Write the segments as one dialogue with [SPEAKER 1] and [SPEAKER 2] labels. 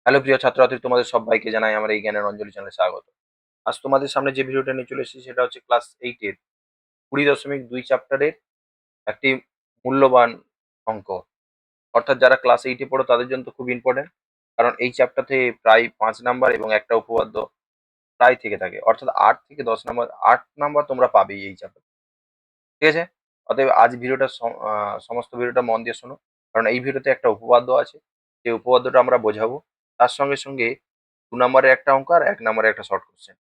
[SPEAKER 1] Hello প্রিয় ছাত্রছাত্রী, তোমাদের সবাইকে জানাই আমার এই জ্ঞানের অঞ্জলি চ্যানেলে স্বাগত। আজ তোমাদের সামনে যে ভিডিওটা নিয়ে চলে এসেছি সেটা হচ্ছে ক্লাস 8 এর 20.2 চ্যাপ্টারের একটি মূল্যবান অঙ্ক। অর্থাৎ যারা ক্লাস 8 এ পড়ো তাদের জন্য তো খুব ইম্পর্টেন্ট, কারণ এই চ্যাপ্টার থেকে প্রায় 5 নাম্বার এবং একটা উপপাদ্য প্রায় থেকে থাকে। অর্থাৎ 8 থেকে 10 নাম্বার, 8 নাম্বার তোমরা পাবেই এই চ্যাপ্টার। ঠিক আছে? অতএব আজ ভিডিওটা সমস্ত ভিডিওটা মন দিয়ে শোনো, কারণ এই ভিডিওতে একটা উপপাদ্য আছে। সেই উপপাদ্যটা আমরা বোঝাবো। তার সঙ্গে সঙ্গে 2 নাম্বারের একটা অঙ্ক আর 1 নাম্বারের একটা শর্ট কোশ্চেন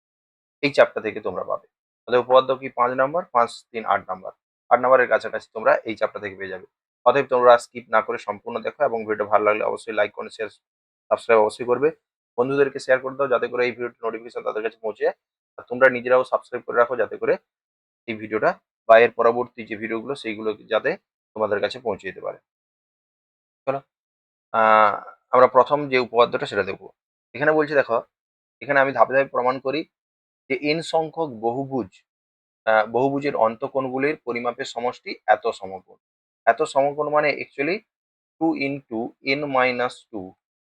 [SPEAKER 1] এই চ্যাপ্টার থেকে তোমরা পাবে। তাহলে উপপাদ্য কি 5 নাম্বার, 5, 3, 8 নাম্বার। 8 নাম্বারের কাছাকাছি তোমরা এই চ্যাপ্টার থেকে পেয়ে যাবে। অতএব তোমরা স্কিপ না করে সম্পূর্ণ দেখো এবং ভিডিওটা ভালো লাগলে অবশ্যই লাইক, কমেন্ট, শেয়ার, সাবস্ক্রাইব অবশ্যই করবে। বন্ধুদেরকে শেয়ার করে দাও যাতে করে এই ভিডিওর নোটিফিকেশন তাদের কাছে পৌঁছে যায়। আর তোমরা নিজেরাও সাবস্ক্রাইব করে রাখো যাতে করে এই ভিডিওটা বা এর পরবর্তী যে ভিডিওগুলো সেইগুলো যাতে তোমাদের কাছে পৌঁছে যেতে পারে। চলো আহ, আমরা প্রথম যে উপপাদ্যটা সেটা দেখবো। এখানে বলছে দেখো, এখানে আমি ধাপে ধাপে প্রমাণ করি যে n সংখ্যক বহুভুজের অন্তঃকোণগুলির পরিমাপের সমষ্টি এত সমকোণ। এত সমকোণ মানে অ্যাকচুয়ালি 2 × n - 2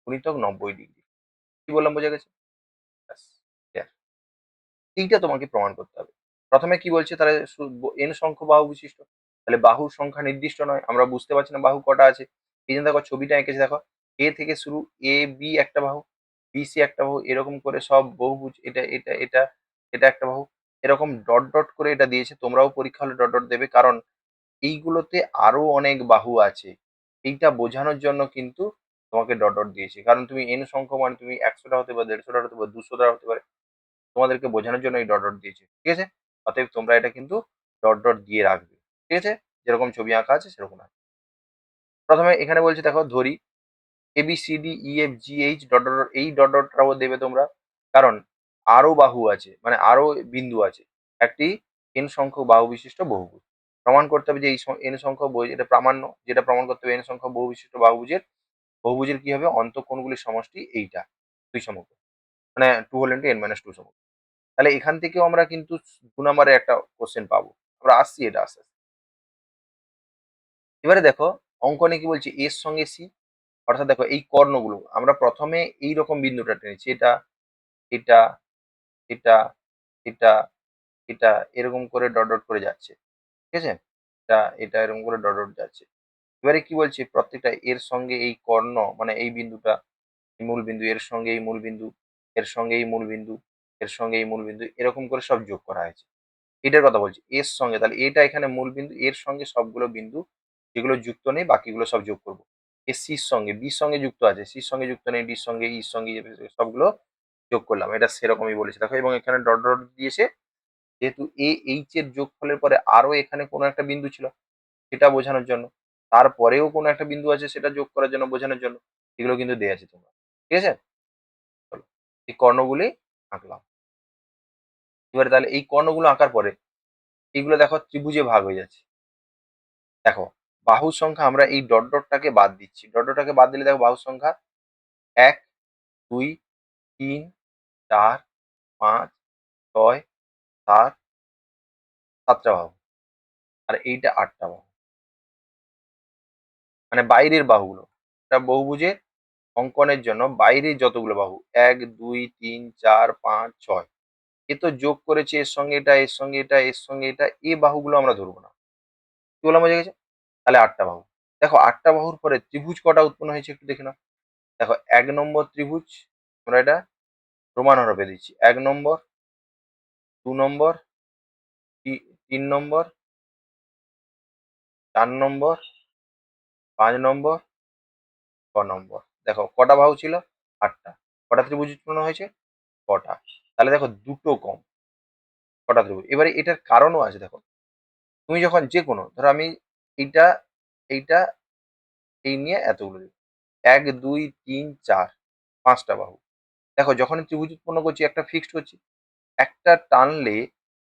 [SPEAKER 1] গুণিতক 90 ডিগ্রি। কি বললাম, বোঝা গেছে? ব্যাস, clear। এইটা তোমাকে প্রমাণ করতে হবে। প্রথমে কি বলছে, তাহলে n সংখ্যক বাহু বিশিষ্ট, তাহলে বাহুর সংখ্যা নির্দিষ্ট নয়, আমরা বুঝতে পারছি না বাহু কটা আছে। এই জন্য দেখো ছবিটা এঁকেছে, দেখো এ থেকে শুরু, এ বি একটা বাহু, বি সি একটা বাহু, এরকম করে সব বহুভুজ, এটা এটা এটা এটা একটা বাহু, এরকম ডট ডট করে এটা দিয়েছে। তোমরাও পরীক্ষা হলে ডট ডট দেবে, কারণ এইগুলোতে আরো অনেক বাহু আছে। এইটা বোঝানোর জন্য কিন্তু তোমাকে ডট ডট দিয়েছে, কারণ তুমি n সংখ্যক মানে তুমি 100টা হতে পারে, 150টা হতে পারে, 200টা হতে পারে। তোমাদেরকে বোঝানোর জন্য এই ডট ডট দিয়েছে, ঠিক আছে? অতএব তোমরা এটা কিন্তু ডট ডট দিয়ে রাখবে, ঠিক আছে? যেরকম ছবি আঁকা আছে সেরকম আছে। প্রথমে এখানে বলছে দেখো, ধরি A B C D E F G H dot dot, এই ডট ডটটাও দেবে তোমরা, কারণ আরো বাহু আছে, মানে আরো বিন্দু আছে একটি n সংখ্যক বাহু বিশিষ্ট বহুভুজ। প্রমাণ করতে হবে যে এই n সংখ্যক বহু, এটা প্রামাণ্য, যেটা প্রমাণ করতে হবে n সংখ্যক বহু বিশিষ্ট বহুভুজের কি হবে, অন্তঃকোণগুলির সমষ্টি এইটা, দুই সমকোণ, মানে 2 হল ইন্টু n - 2 সমকোণ। তাহলে এখান থেকেও আমরা কিন্তু 2 নম্বরে একটা কোশ্চেন পাবো। আমরা আসছি এটা আস্তে আস্তে। এবারে দেখো অঙ্কনে কি বলছে, এর সঙ্গে সি, অর্থাৎ দেখো এই কর্ণগুলো আমরা প্রথমে এইরকম বিন্দুটা টেনেছি, এটা এটা এটা এটা এটা এরকম করে ডট ডট করে যাচ্ছে, ঠিক আছে? এটা এটা এরকম করে ডট ডট যাচ্ছে। এবারে কি বলছে, প্রত্যেকটা এর সঙ্গে এই কর্ণ, মানে এই বিন্দুটা, এই মূল বিন্দু, এর সঙ্গে এই মূল বিন্দু, এর সঙ্গে এই মূল বিন্দু, এর সঙ্গে এই মূল বিন্দু, এরকম করে সব যোগ করা হয়েছে। এটার কথা বলছি, এর সঙ্গে, তাহলে এটা এখানে মূল বিন্দু, এর সঙ্গে সবগুলো বিন্দু যেগুলো যুক্ত নেই বাকিগুলো সব যোগ করবো। এ সির সঙ্গে, বির সঙ্গে যুক্ত আছে, সির সঙ্গে যুক্ত নেই, ডির সঙ্গে, ইর সঙ্গে, সবগুলো যোগ করলাম। এটা সেরকমই বলেছে দেখো, এবং এখানে ডট ডট দিয়েছে, যেহেতু এ এইচ এর যোগফলের পরে আরো এখানে কোনো একটা বিন্দু ছিল সেটা বোঝানোর জন্য, তারপরেও কোনো একটা বিন্দু আছে সেটা যোগ করার জন্য, বোঝানোর জন্য, এগুলো কিন্তু দেওয়া আছে তোমরা, ঠিক আছে? চলো এই কর্ণগুলি আঁকলাম। এবারে তাহলে এই কর্ণগুলো আঁকার পরে এগুলো দেখো ত্রিভুজে ভাগ হয়ে যাচ্ছে। দেখো বাহুর সংখ্যা, আমরা এই ডট ডটটাকে বাদ দিচ্ছি, ডট ডটটাকে বাদ দিলে দেখো বাহুর সংখ্যা 1, 2, 3, 4, 5, 6, 7, 7টা বাহু, আর এইটা 8টা বাহু, মানে বাইরের বাহুগুলো। এটা বহুভুজের অঙ্কনের জন্য বাইরের যতগুলো বাহু, 1, 2, 3, 4, 5, 6, এ তো যোগ করেছে, এর সঙ্গে এটা, এর সঙ্গে এটা, এর সঙ্গে এটা, এই বাহুগুলো আমরা ধরবো না। কি বললাম, বোঝা গেছে? তাহলে 8টা বাহু। দেখো 8টা বাহুর পরে ত্রিভুজ কটা উৎপন্ন হয়েছে একটু দেখে নাও। দেখো 1 নম্বর ত্রিভুজ, আমরা এটা প্রমাণ হরফে দিচ্ছি, 1 নম্বর, 2 নম্বর, 3 নম্বর, 4 নম্বর, 5 নম্বর, 6 নম্বর। দেখো কটা বাহু ছিল, 8টা। কটা ত্রিভুজ উৎপন্ন হয়েছে, কটা। তাহলে দেখো দুটো কম, কটা ত্রিভুজ। এবারে এটার কারণও আছে, দেখো তুমি যখন যে কোনো, ধরো আমি এইটা এইটা এই নিয়ে এতগুলো দিব, 1, 2, 3, 4, 5টা বাহু। দেখো যখনই ত্রিভুজ উৎপন্ন করছি একটা ফিক্সড করছি, একটা টানলে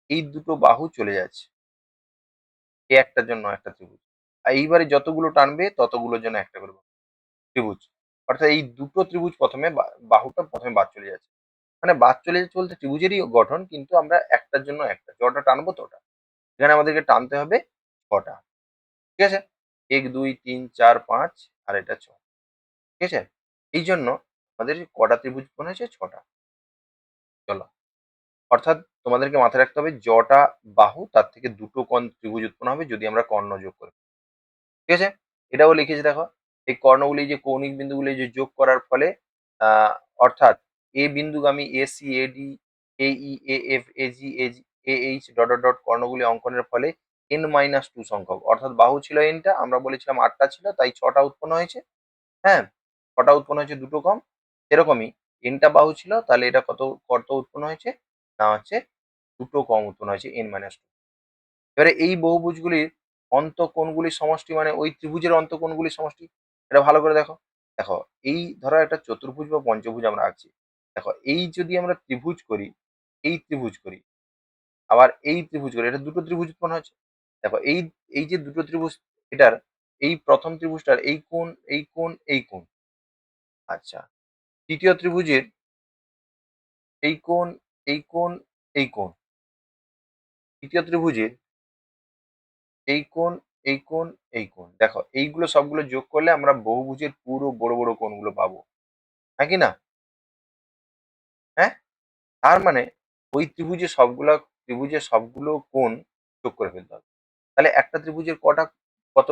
[SPEAKER 1] এই দুটো বাহু চলে যাচ্ছে, এ একটার জন্য একটা ত্রিভুজ। আর এইবারে যতগুলো টানবে ততগুলোর জন্য একটা করে ত্রিভুজ। অর্থাৎ এই দুটো ত্রিভুজ প্রথমে বাহুটা প্রথমে বাদ চলে যাচ্ছে, মানে বাদ চলে যাচ্ছে বলতে ত্রিভুজেরই গঠন, কিন্তু আমরা একটার জন্য একটা, যটা টানবো তটা। এখানে আমাদেরকে টানতে হবে ছটা, ঠিক আছে? 1, 2, 3, 4, 5, আর এটা 6, ঠিক আছে? এই জন্য আমাদের কটা ত্রিভুজ উৎপন্ন হয়েছে? ৬টা। চলো, অর্থাৎ তোমাদেরকে মাথায় রাখতে হবে জটা বাহু তার থেকে দুটো কোণ ত্রিভুজ উৎপন্ন হবে যদি আমরা কর্ণ যোগ করি। ঠিক আছে? এটাও লিখেছি দেখো। এই কর্ণগুলি যে কৌণিক বিন্দুগুলি যে যোগ করার ফলে আহ অর্থাৎ এ বিন্দুগামী AC AD AE AF AG AH dot dot dot কর্ণগুলি অঙ্কনের ফলে n-2 সংখ্যক, অর্থাৎ বাহু ছিল এনটা, আমরা বলেছিলাম 8টা ছিল, তাই 6টা উৎপন্ন হয়েছে। হ্যাঁ, 6টা উৎপন্ন হয়েছে, দুটো কম। এরকমই এনটা বাহু ছিল, তাহলে এটা কত কত উৎপন্ন হয়েছে? না হচ্ছে দুটো কম উৎপন্ন হয়েছে, n-2। এবারে এই বহুভুজগুলির অন্তঃকোণগুলির সমষ্টি মানে ওই ত্রিভুজের অন্তঃকোণগুলির সমষ্টি। এটা ভালো করে দেখো। দেখো, এই ধরো একটা চতুর্ভুজ বা পঞ্চভুজ আমরা আঁকছি। দেখো, এই যদি আমরা ত্রিভুজ করি, এই ত্রিভুজ করি, আবার এই ত্রিভুজ করি, এটা দুটো ত্রিভুজ উৎপন্ন হচ্ছে। দেখো, এই এই যে দুটো ত্রিভুজ, এটার এই প্রথম ত্রিভুজটার এই কোণ, এই কোণ, এই কোণ। আচ্ছা, তৃতীয় ত্রিভুজের এই কোণ, এই কোণ, এই কোণ। তৃতীয় ত্রিভুজের এই কোণ, এই কোণ, এই কোণ। দেখো, এইগুলো সবগুলো যোগ করলে আমরা বহুভুজের পুরো বড় বড় কোণগুলো পাবো। হ্যাঁ কি না? হ্যাঁ, তার মানে ওই ত্রিভুজের সবগুলো কোণ যোগ করে ফেলতে হবে। তাহলে একটা ত্রিভুজের কত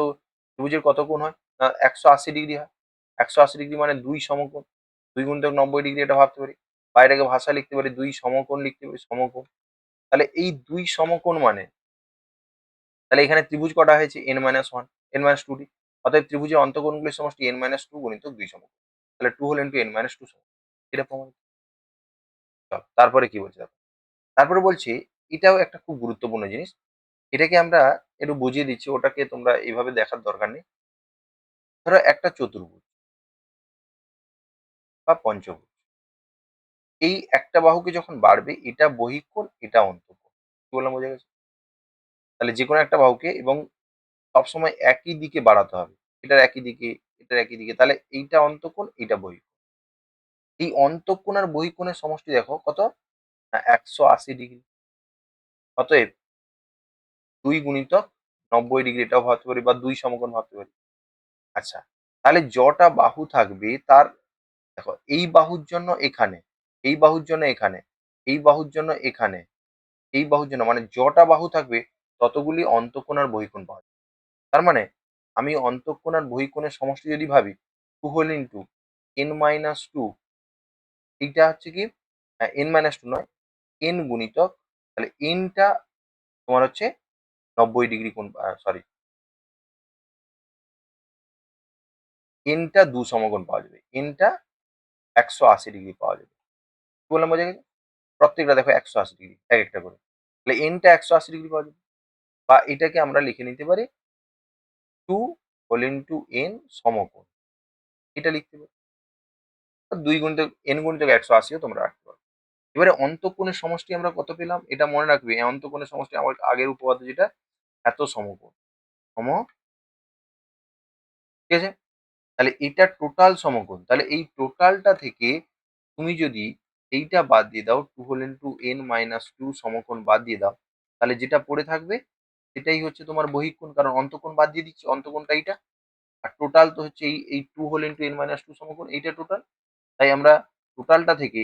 [SPEAKER 1] ত্রিভুজের কত কোণ হয়? না, 180 ডিগ্রি হয়। 180 ডিগ্রি মানে দুই সমকোণ। 2 × 90 ডিগ্রি, এটা ভাবতে পারি। বা এটাকে ভাষায় লিখতে পারি, দুই সমকোণ লিখতে পারি, সমকোণ। তাহলে এই দুই সমকোণ মানে, তাহলে এখানে ত্রিভুজ কটা হয়েছে? n-1, n-2টি। অতএব ত্রিভুজের অন্তঃকোণগুলির সমষ্টি n-2 গুণিতক দুই সমকোণ। তাহলে 2 হল ইন্টু n-2 সমকোণ। এটা প্রমাণিত। চলো, তারপরে কি বলছে দেখো। তারপরে বলছি, এটাও একটা খুব গুরুত্বপূর্ণ জিনিস। এটাকে আমরা একটু বুঝিয়ে দিচ্ছি, ওটাকে তোমরা এইভাবে দেখার দরকার নেই। ধরো একটা চতুর্ভুজ বা পঞ্চভুজ, এই একটা বাহুকে যখন বাড়বে, এটা বহিঃকোণ, এটা অন্তঃকোণ। কি বললাম, বোঝা গেছে? তাহলে যে কোনো একটা বাহুকে এবং সবসময় একই দিকে বাড়াতে হবে। এটার একই দিকে, এটার একই দিকে। তাহলে এইটা অন্তঃকোণ, এইটা বহিঃকোণ। এই অন্তঃকোণ আর বহিঃকোণের সমষ্টি দেখো কত? না, 180 ডিগ্রি। অতএব 2 × 90 ডিগ্রি, এটাও ভাবতে পারি, বা দুই সমকোণ ভাবতে পারি। আচ্ছা, তাহলে জটা বাহু থাকবে তার, দেখো, এই বাহুর জন্য এখানে, এই বাহুর জন্য এখানে, এই বাহুর জন্য এখানে, এই বাহুর জন্য, মানে জটা বাহু থাকবে ততগুলি অন্তঃকোণ আর বহিঃকোণ পাওয়া যাবে। তার মানে আমি অন্তঃকোণ আর বহিঃকোণের সমষ্টি যদি ভাবি, 2 হোল ইন্টু n-2, এইটা হচ্ছে কি, n-2 নয়, n গুণিতক, তাহলে nটা তোমার হচ্ছে 90 ডিগ্রি কোণ, সরি, nটা দু সমকোণ পাওয়া যাবে, nটা 180 ডিগ্রি পাওয়া যাবে। কি বললাম, বোঝা গেছে? প্রত্যেকটা দেখো 180 ডিগ্রি, এক একটা করে। তাহলে nটা 180 ডিগ্রি পাওয়া যাবে। বা এটাকে আমরা লিখে নিতে পারি 2 হোল ইন্টু n সমকোণ, এটা লিখতে পারি। 2 গুণিতক n গুণিতক 180ও তোমরা রাখতে পারো। এবারে অন্তঃকোণের সমষ্টি আমরা কত পেলাম? এটা মনে রাখবে, এই অন্তঃকোণের সমষ্টি আমার আগের উপপাদ্য যেটা, এত সমকোণ সম, ঠিক আছে? তাহলে এটা টোটাল সমকোণ। তাহলে এই টোটালটা থেকে তুমি যদি এইটা বাদ দিয়ে দাও, 2 হোল ইন্টু n-2 সমকোণ বাদ দিয়ে দাও, তাহলে যেটা পড়ে থাকবে সেটাই হচ্ছে তোমার বহিঃকোণ, কারণ অন্তঃকোণ বাদ দিয়ে দিচ্ছি, অন্তঃকোণটা এইটা। আর টোটাল তো হচ্ছে এই 2 হোল ইন্টু n-2 সমকোণ, এইটা টোটাল। তাই আমরা টোটালটা থেকে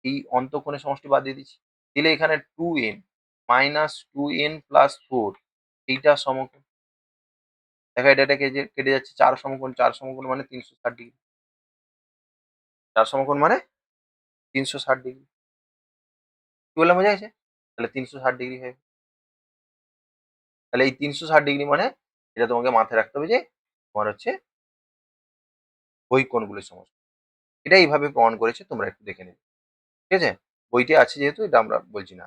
[SPEAKER 1] এই অন্তঃকোণের সমষ্টি বাদ দিয়ে দিচ্ছি। দিলে এখানে 2n মাইনাস 2n প্লাস 4, এইটা সমকোণ। দেখো, এটা কেটে যাচ্ছে, 4 সমকোণ, 4 সমকোণ মানে 360 ডিগ্রি। 4 সমকোণ মানে 360 ডিগ্রি। কি বললাম, বোঝা গেছে? তাহলে 360 ডিগ্রি হয়ে, তাহলে এই 360 ডিগ্রি মানে, এটা তোমাকে মাথায় রাখতে হবে যে তোমার হচ্ছে বহিঃকোণগুলির সমষ্টি। এটা এইভাবে প্রমাণ করেছে, তোমরা একটু দেখে নেবে। ঠিক আছে? বইতে আছে যেহেতু, এটা আমরা বলছি না।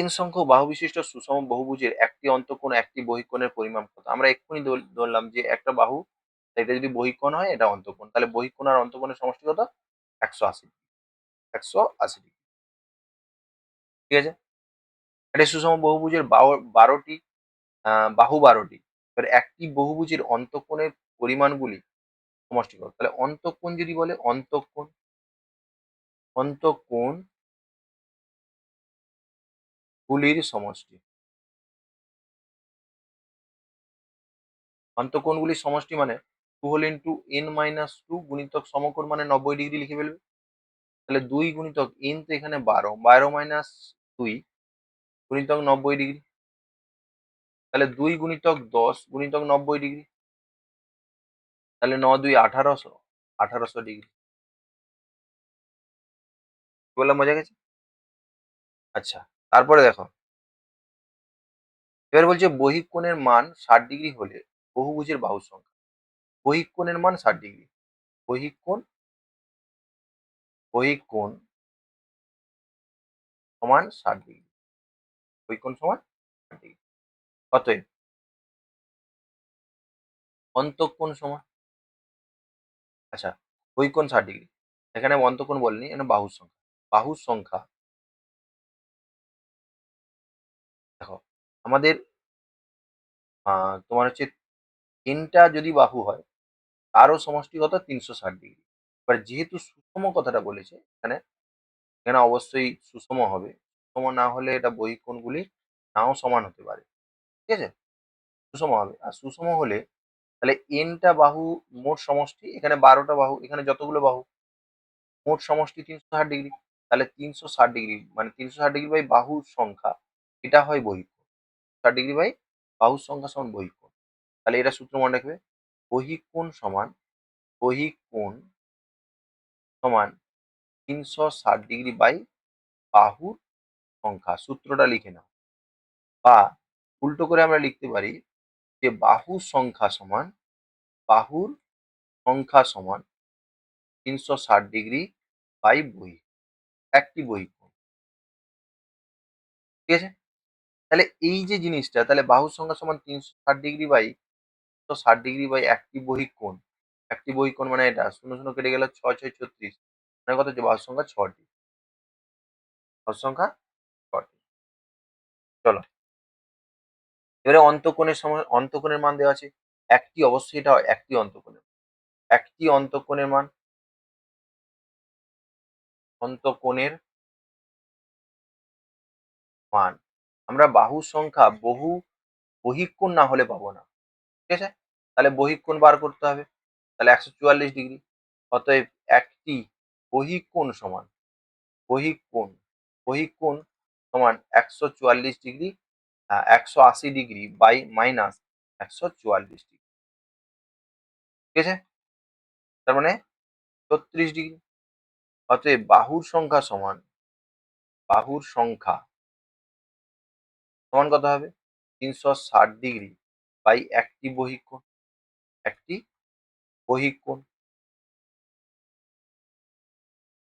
[SPEAKER 1] n সংখ্যক বাহু বিশিষ্ট সুষম বহুভুজের একটি অন্তঃকোণ একটি বহিঃকোণের পরিমাপ কত? আমরা এক্ষুনি ধরলাম যে একটা বাহু, এটা যদি বহিঃকোণ হয়, এটা অন্তঃকোণ। তাহলে বহিঃকোণ আর অন্তঃকোণের সমষ্টি কত? 180। 180 ডিগ্রি। ঠিক আছে? একটা সুষম বহুভুজের 12টি বাহু 12টি। এবার একটি বহুভুজের অন্তঃকোণের পরিমাণগুলি সমষ্টি কত? তাহলে অন্তঃকোণ যদি বলে, অন্তঃকোণ গুলির সমষ্টি, অন্তঃকোণগুলির সমষ্টি মানে 2 হোল ইন্টু n মাইনাস 2 গুণিতক সমকোণ মানে 90 ডিগ্রি লিখে ফেলবে। তাহলে 2 গুণিতক n তো এখানে 12 মাইনাস 2 গুণিতক 90 ডিগ্রি। তাহলে 2 গুণিতক 10 গুণিতক 90 ডিগ্রি। তাহলে 9 2 1800, 1800 ডিগ্রি। কি বললাম, বোঝা গেছে? আচ্ছা, তারপরে দেখো, এবার বলছে বহিঃ কোণের মান 60 ডিগ্রি হলে বহুভুজের বাহুর সংখ্যা। বহিঃ কোণের মান 60 ডিগ্রি। বহিঃ কোণ, বহিঃ কোণ সমান 60 ডিগ্রি। বহিঃ কোণ সমান 60 ডিগ্রি। অতএব অন্তঃকোণ সমান, আচ্ছা, বহিঃ কোণ 60 ডিগ্রি। এখানে অন্তঃকোণ বলেনি, এখানে বাহুর সংখ্যা। বাহুর সংখ্যা দেখো, আমাদের তোমার হচ্ছে তিনটা যদি বাহু হয় তারও সমষ্টি কত, 360 ডিগ্রি। এবার যেহেতু সুষম কথাটা বলেছে এখানে, এখানে অবশ্যই সুষম হবে। সুষম না হলে এটা বহিঃ কোণগুলি নাও সমান হতে পারে। ঠিক আছে, সুষম হবে। আর সুষম হলে তাহলে এনটা বাহু মোট সমষ্টি, এখানে 12টা বাহু, এখানে যতগুলো বাহু মোট সমষ্টি 360 ডিগ্রি। তাহলে 360 ডিগ্রি মানে 360 ডিগ্রি বাই বাহুর সংখ্যা, এটা হয় বহিঃকোণ। 60 ডিগ্রি বাই বাহুর সংখ্যা সমান বহিঃকোণ। তাহলে এটা সূত্র মনে রাখবে, বহিঃকোণ সমান, বহিঃকোণ সমান 360 ডিগ্রি বাই বাহুর সংখ্যা। সূত্রটা লিখে নাও। বা উল্টো করে আমরা লিখতে পারি যে বাহুর সংখ্যা সমান, বাহুর সংখ্যা সমান 360 ডিগ্রি বাই বহিঃ, একটি বহিঃকোণ। ঠিক আছে, তাহলে এই যে জিনিসটা, তাহলে বাহুর সংখ্যা সমান 360 ডিগ্রি বাই 160 ডিগ্রি বাই একটি বহিঃকোণ। একটি বহিঃকোণ মানে এটা 0 0 কেটে গেল, 6 6 36, মানে কত হচ্ছে, বাহুর সংখ্যা 6টি। বাহুর সংখ্যা 6টি। চলো, এবারে অন্তঃকোণের সময়, অন্তঃকোণের মান দেওয়া আছে একটি, অবশ্যই এটা একটি অন্তঃকোণের, একটি অন্তঃকোণের মান, অন্তঃকোণের মান আমরা বাহুর সংখ্যা বহু বহিঃকোণ না হলে পাবো না। ঠিক আছে, তাহলে বহিঃকোণ বার করতে হবে। তাহলে 144 ডিগ্রি। অতএব একটি বহিঃকোণ সমান, বহিঃকোণ, বহিঃকোণ সমান 144 degree, 180 degree by minus 144 degree. ঠিক আছে, তার মানে 36 ডিগ্রি। অতএব বাহুর সংখ্যা সমান, বাহুর সংখ্যা সমান কত হবে, 360 ডিগ্রি বাই একটি বহিঃকোণ, একটি বহিঃকোণ।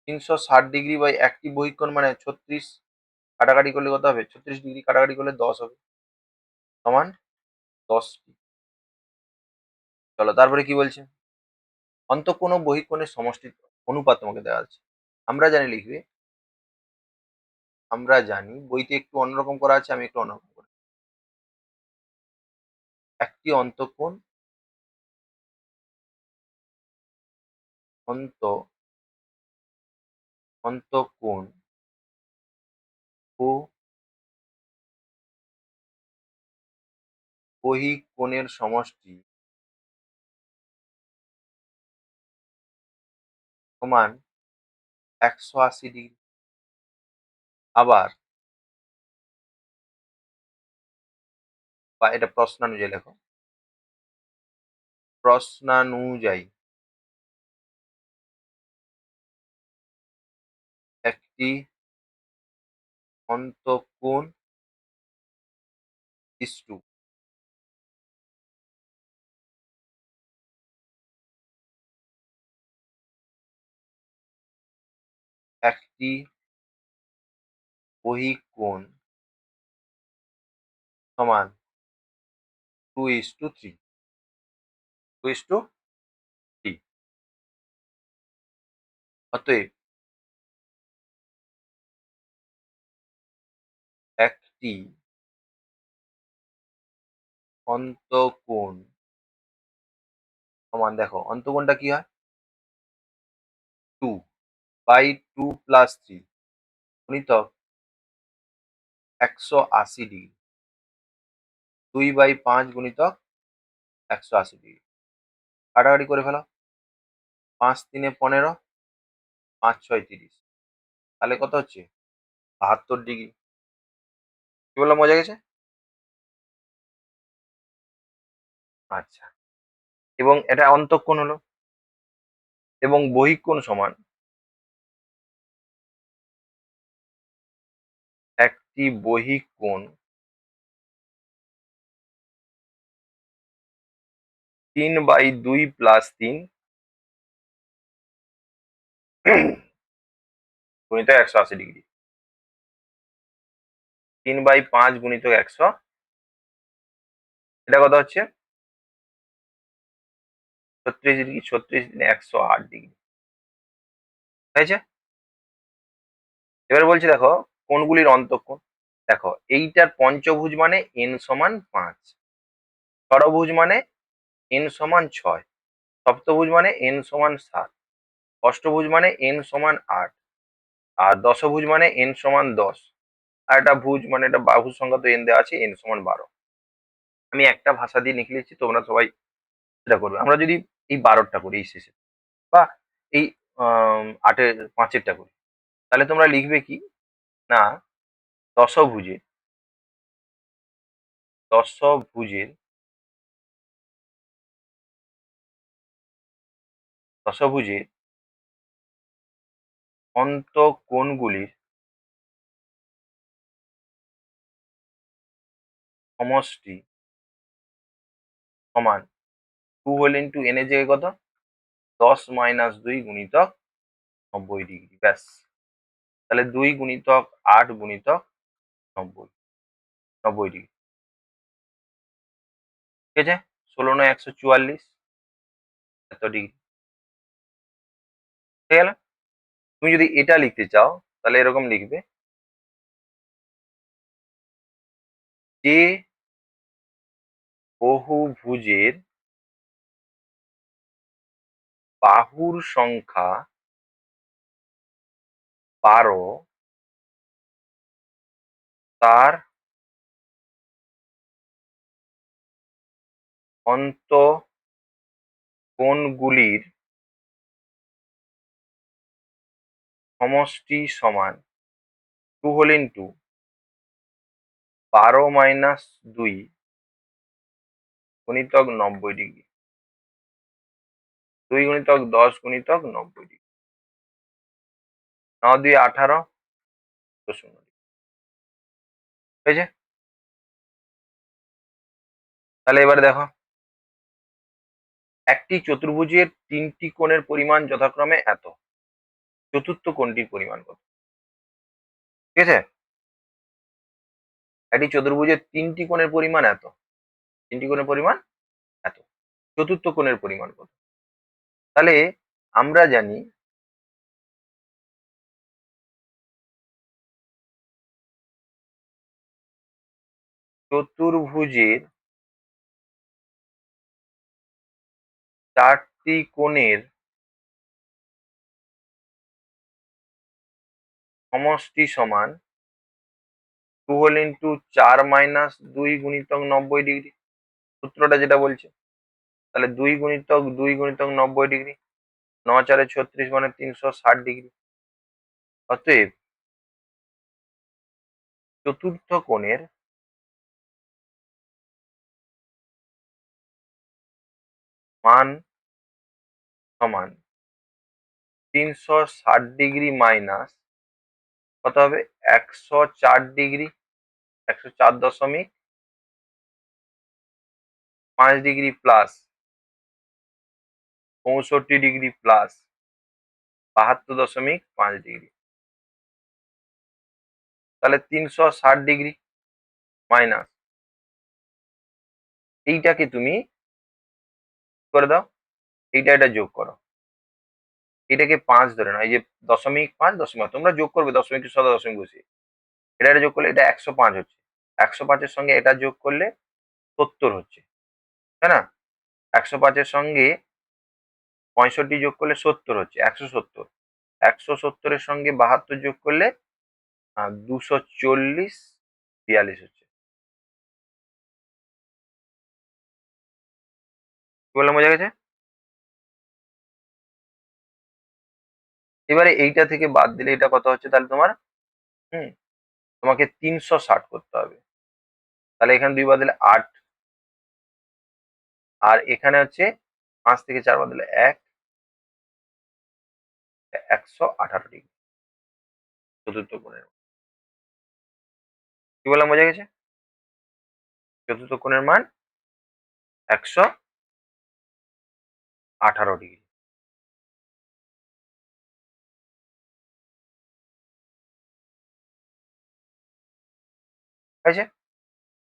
[SPEAKER 1] 360 ডিগ্রি বাই একটি বহিঃকোণ মানে 36, কাটাকাটি করলে কত হবে, 36 ডিগ্রি কাটাকাটি করলে 10 হবে, সমান 10। চলো তারপরে কি বলছে, অন্তঃকোণ ও বহিঃকোণের সমষ্টির অনুপাত তোমাকে দেওয়া আছে। আমরা জানি লিখবে, আমরা জানি বইতে একটু অন্যরকম করা আছে, আমি একটু অন্যরকম করি। একটি অন্তঃকোণ, অন্ত অন্তঃকোণ ও বহিঃকোণের সমষ্টি সমান 180 ডিগ্রি। আবার, বা এটা প্রশ্নানুযায়ী লেখো, প্রশ্নানুযায়ী একটি অন্তঃকোণ ইস্টু একটি বহিঃকোণ সমান 2:3, 2:3। অতএব একটি অন্তঃকোণ সমান, দেখো অন্তঃকোণটা কি হয়, 2 বাই 2 প্লাস 3 গুণিতক 180 ডিগ্রি, 2 বাই 5 গুণিতক 180 ডিগ্রি। কাটাকাটি করে ফেলো। 5 3 15, 5 6 30, তাহলে কত হচ্ছে? 72 ডিগ্রি। কি বললাম, মজা গেছে? আচ্ছা, এবং এটা অন্তঃকোণ হলো, এবং বহিঃকোণ সমান একটি বহিঃকোণ 3/2 + 3 গুণিত 180 ডিগ্রি। 3/5 গুণিত 100, এটা কত হচ্ছে? 36 ডিগ্রি। 36 × 108 ডিগ্রি হয়েছে। এবার বলছি দেখো, কোণগুলির অন্তঃকোণ। দেখো, এইটার পঞ্চভুজ মানে n = 5, ষড়ভুজ মানে n = 6, সপ্তভুজ মানে n = 7, অষ্টভুজ মানে n = 8, আর দশভুজ মানে n = 10, আর একটা ভুজ মানে এটা বাহুর সংখ্যা তো n দেওয়া আছে, n = 12। আমি একটা ভাষা দিয়ে লিখে নিচ্ছি, তোমরা সবাই সেটা করবে। আমরা যদি এই 12টা করি এই শেষে, বা এই 8-এর 5-এরটা করি, তাহলে তোমরা লিখবে কি না, দশভুজে দশভুজের দশভুজের অন্তঃকোণগুলির সমষ্টি সমান 2 হোল ইন্টু n এর জায়গায় কত? 10 - 2 গুণিতক 90 ডিগ্রি। ব্যাস, তাহলে 2 গুণিতক 8 গুণিতক 90, 90 ডিগ্রি। ঠিক আছে, 16 × 9 = 144, এত ডিগ্রি ঠিক গেল। তুমি যদি এটা লিখতে চাও তাহলে এরকম লিখবে যে বহুভুজের বাহুর সংখ্যা 12, তার অন্তঃকোণগুলির সমষ্টি সমান 2 হোল ইন্টু 12 - 2 গুণিতক 90 ডিগ্রি, 2 গুণিতক 10 গুণিতক 90 ডিগ্রি, 9 × 2 = 18, তো 0 ডিগ্রি হয়েছে। তাহলে এবারে দেখো, একটি চতুর্ভুজের 3টি কোণের পরিমাণ যথাক্রমে এত, চতুর্থ কোণটির পরিমাণ কত? ঠিক আছে, একটি চতুর্ভুজের 3টি কোণের পরিমাণ এত, 3টি কোণের পরিমাণ এত, চতুর্থ কোণের পরিমাণ কত? তাহলে আমরা জানি চতুর্ভুজের 4টি কোণের সমষ্টি সমান 2 হোল ইন্টু 4 - 2 গুণিতক 90 ডিগ্রি, সূত্রটা যেটা বলছে। তাহলে 2 গুণিতক 2 গুণিতক 90 ডিগ্রি, 9 × 4 = 36 মানে 360 ডিগ্রি। অতএব চতুর্থ কোণের মান সমান 360 ডিগ্রি মাইনাস কত হবে? 104 degree, 104.5 degree plus 65 degree plus 72.5 degree. তাহলে 360 ডিগ্রি মাইনাস এইটাকে তুমি করে দাও, এটা যোগ করো, এটাকে 5 ধরে নাও, এই যে 0.5 দশমিক, তোমরা যোগ করবে দশমিকের সাথে দশমিক বসিয়ে, এটা যোগ করলে এটা 105 হচ্ছে, 105-এর সঙ্গে এটা যোগ করলে 70 হচ্ছে, তাই না? 105-এর সঙ্গে 65 যোগ করলে 70 হচ্ছে, 170। 170-এর সঙ্গে 72 যোগ করলে 240, 42 হচ্ছে। কি বললাম, বোঝা গেছে? এবারে এইটা থেকে বাদ দিলে এটা কত হচ্ছে তাহলে তোমার, হুম, তোমাকে 360 করতে হবে। তাহলে এখানে 2 বাদ দিলে 8, আর এখানে হচ্ছে 5 থেকে 4 বাদ দিলে 1, 118 ডিগ্রি চতুর্থ কোণের। কি বললাম, বোঝা গেছে? চতুর্থ কোণের মান 118 ডিগ্রি। ঠিক আছে,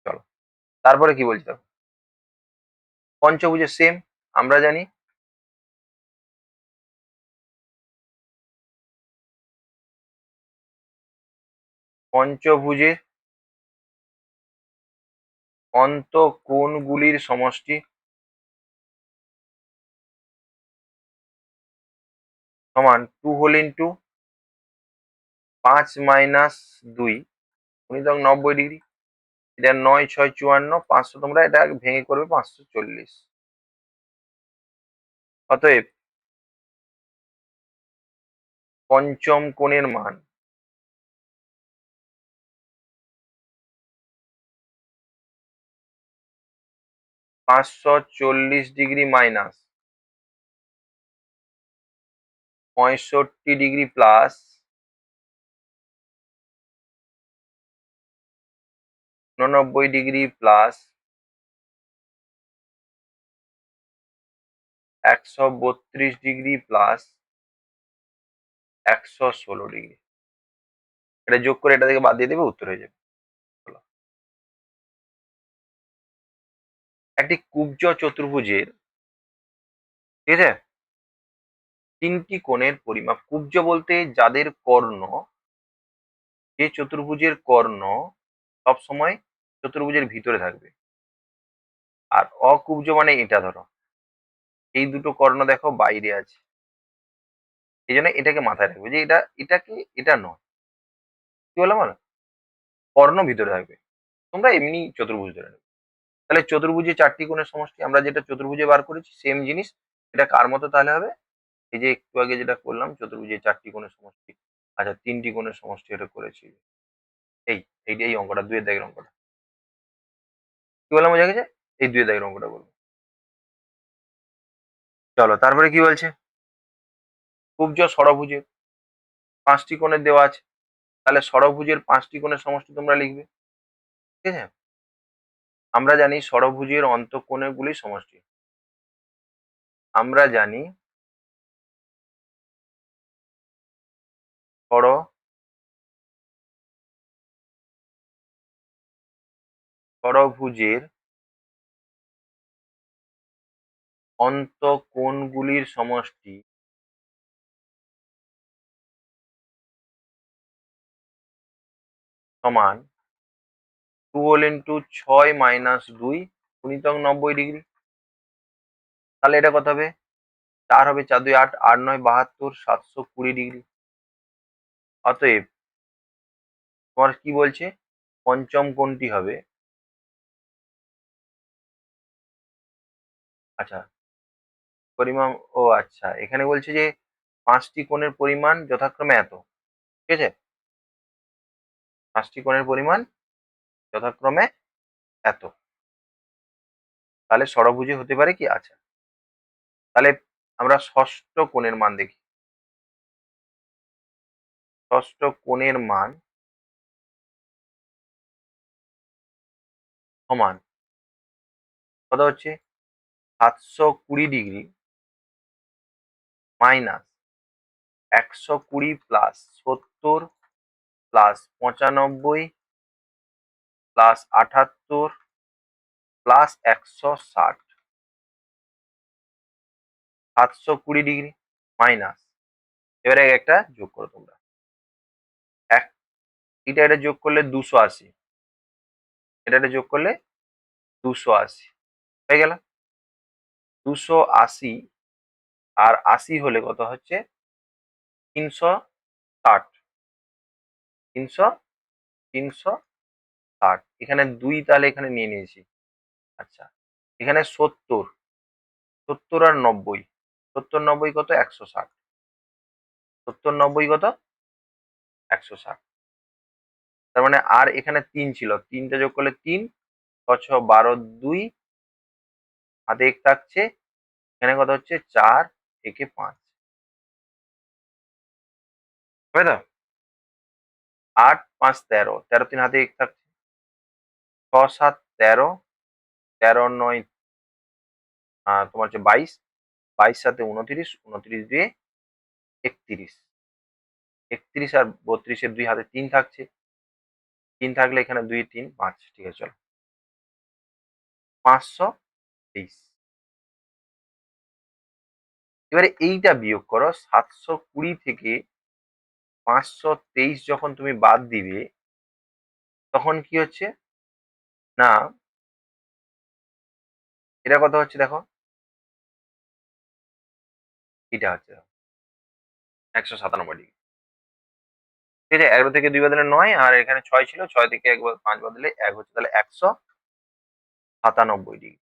[SPEAKER 1] চলো তারপরে কি বলছি দেখো। পঞ্চভুজের সেম, আমরা জানি পঞ্চভুজের অন্তঃকোণগুলির সমষ্টি সমান 2 হোল ইন্টু 5 - 2 গুণিতক 90 ডিগ্রি। এটা 9 6 54, 500 তোমরা এটা ভেঙে করবে 540। অতএব পঞ্চম কোণের মান 540 degree minus 65 degree plus 89 degree plus 132 degree plus 116 degree. এটা যোগ করে এটা থেকে বাদ দিয়ে দেবে, উত্তর হয়ে যাবে। চলো। একটি কুব্জ চতুর্ভুজের, ঠিক আছে, 3টি কোণের পরিমাপ। কুব্জ বলতে যাদের কর্ণ, যে চতুর্ভুজের কর্ণ সব সময় চতুর্ভুজের ভিতরে থাকবে। আর অকুব্জ মানে এটা ধরো এই দুটো কর্ণ দেখো বাইরে আছে, এই জন্য এটাকে মাথায় রাখবে যে এটাকে এটা নয়। কি বললাম বলো, কর্ণ ভিতরে থাকবে, তোমরা এমনি চতুর্ভুজ ধরে নেবে। তাহলে চতুর্ভুজে 4টি কোণের সমষ্টি, আমরা যেটা চতুর্ভুজে বার করেছি সেম জিনিস, এটা কার মতো তাহলে হবে, এই যে একটু আগে যেটা করলাম চতুর্ভুজে 4টি কোণের সমষ্টি, আচ্ছা 3টি কোণের সমষ্টি এটা করেছি। এই এই অঙ্কটা 2 এর দাগের অঙ্কটা, কি বললাম বোঝা গেছে? এই 2 এর দাগের অঙ্কটা বলবো। চলো তারপরে কি বলছে, কুব্জ ষড়ভুজের 5টি কোণের দেওয়া আছে, তাহলে ষড়ভুজের 5টি কোণের সমষ্টি তোমরা লিখবে। ঠিক আছে, আমরা জানি ষড়ভুজের অন্তঃকোণগুলি সমষ্টি, আমরা জানি ষড়ভুজের অন্তঃকোণগুলির সমষ্টি সমান 2 হোল ইন্টু 6 - 2 গুণিতক 90 ডিগ্রি। তাহলে এটা কত হবে, 4 হবে, 4 2 8, 8 9 72, 720 ডিগ্রি। অতএব তোমার কি বলছে, পঞ্চম কোণটি হবে, আচ্ছা পরিমাণ, ও আচ্ছা এখানে বলছে যে 5টি কোণের পরিমাণ যথাক্রমে এত। ঠিক আছে, 5টি কোণের পরিমাণ যথাক্রমে এত, তাহলে ষড়ভুজে হতে পারে কি, আচ্ছা তাহলে আমরা ষষ্ঠ কোণের মান দেখি। ষষ্ঠ কোণের মান সমান কত হচ্ছে, 720 degree minus 120 plus 70 plus 95 plus 78 plus 160, 720 degree minus, এবারে একটা যোগ করো তোমরা, এক এটা যোগ করলে 280, এটা যোগ করলে 280 হয়ে গেল। 280 আর 80 হলে কত হচ্ছে, 360, 300, 360, এখানে 2 তাহলে এখানে নিয়ে নিয়েছি। আচ্ছা এখানে 70, 70 আর 90, 70 90 কত, 160। 70 90 কত? 160। তার মানে আর এখানে 3 ছিল, 3টা যোগ করলে 3, 6 6 12 2, হাতে 1 থাকছে, এখানে কত হচ্ছে 4 থেকে 5, হবে তো? 8 5 13, 13 3 হাতে 1 থাকছে, 6 7 13, 13 9 তোমার হচ্ছে 22, 22 সাথে 29, 29 দিয়ে 31, 31 আর 32 এর 2 হাতে 3 থাকছে, 3 থাকলে এখানে 2 3 5, ঠিক আছে চলো, 523। এবারে এইটা বিয়োগ করো, 720 থেকে 523 যখন তুমি বাদ দিবে, তখন কি হচ্ছে না, এটা কত হচ্ছে দেখো, এটা হচ্ছে 197 ডিগ্রি। ঠিক আছে, 11 থেকে 2 বাদ দিলে 9, আর এখানে 6 ছিল, 6 থেকে 5 বাদ দিলে 1 হচ্ছে, তাহলে 197 ডিগ্রি।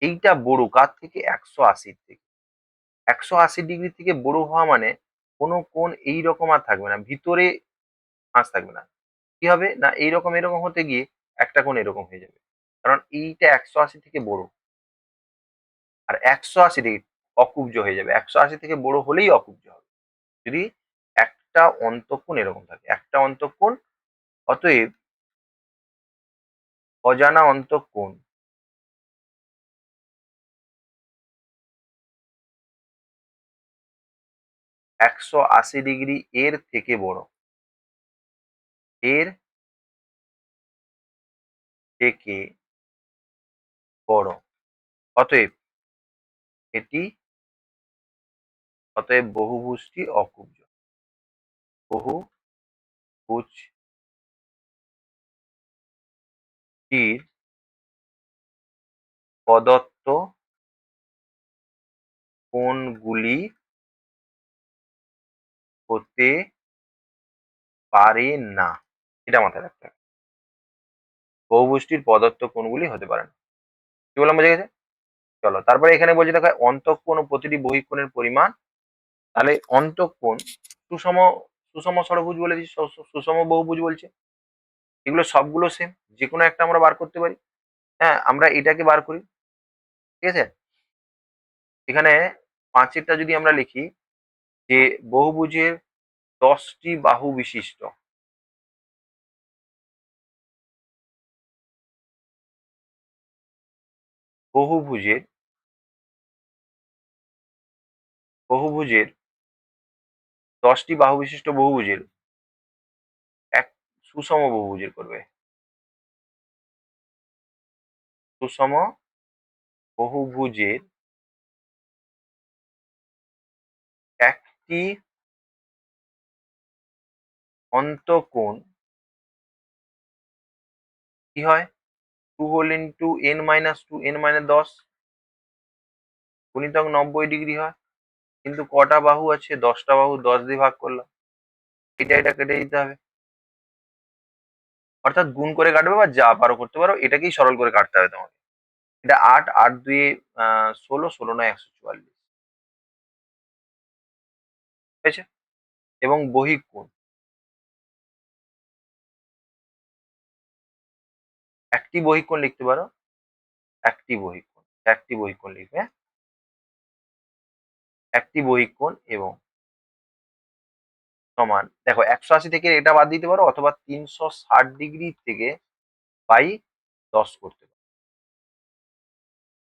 [SPEAKER 1] এইটা বড় কার থেকে? 180 থেকে। 180 ডিগ্রি থেকে বড় হওয়া মানে কোনো কোণ এইরকম আর থাকবে না, ভিতরে ভাঁজ থাকবে না। কি হবে না, এইরকম এরকম হতে গিয়ে একটা কোণ এরকম হয়ে যাবে, কারণ এইটা 180 থেকে বড়, আর 180 ডিগ্রি অকুব্জ হয়ে যাবে। 180 থেকে বড় হলেই অকুব্জ হবে যদি একটা অন্তঃকোণ এরকম থাকে, একটা অন্তঃকোণ। অতএব অজানা অন্তঃকোণ একশো আশি ডিগ্রি এর থেকে বড়, এর থেকে বড়। অতএব এটি, অতএব বহুভুজটি অকুব্জ। বহুভুজটির প্রদত্ত কোণগুলি হতে পারে না, এটা মাথায় রাখতে হবে। বহুভুজটির প্রদত্ত কোণগুলি হতে পারে না। কি বললাম, বোঝা গেছে? চলো, তারপরে এখানে বলছে দেখো, অন্তঃকোণ ও প্রতিটি বহিঃকোণের পরিমাণ। তাহলে অন্তঃকোণ সুষম, সুষম ষড়ভুজ বলে দিচ্ছি, সুষম বহুভুজ বলছে, এগুলো সবগুলো সেম, যে কোনো একটা আমরা বার করতে পারি। হ্যাঁ, আমরা এটাকে বার করি, ঠিক আছে। এখানে 5-এরটা যদি আমরা লিখি যে বহুভুজের 10টি বাহু বিশিষ্ট, বহুভুজের বহুভুজের 10টি বাহু বিশিষ্ট বহুভুজের এক সুষম বহুভুজের করবে, সুষম বহুভুজের একটি অন্তঃকোণ কি হয়, 2 হোল ইন্টু n-2, n-10 গুণিতক 90 ডিগ্রি হয়। কিন্তু কটা বাহু আছে? 10টা বাহু, 10 দিয়ে ভাগ করলাম, এটা কেটে দিতে হবে, অর্থাৎ গুণ করে কাটবে বা যা পারো করতে পারো, এটাকেই সরল করে কাটতে হবে তোমাকে। এটা 8, 8 2 16, 16 9 144 হয়েছে। এবং বহিঃকোণ, একটি বহিঃকোণ লিখতে পারো, একটি বহিঃকোণ, একটি বহিঃকোণ লিখবে, একটি বহিঃকোণ এবং সমান, দেখো 180 থেকে এটা বাদ দিতে পারো, অথবা 360 ডিগ্রি থেকে বাই 10 করতে পারো,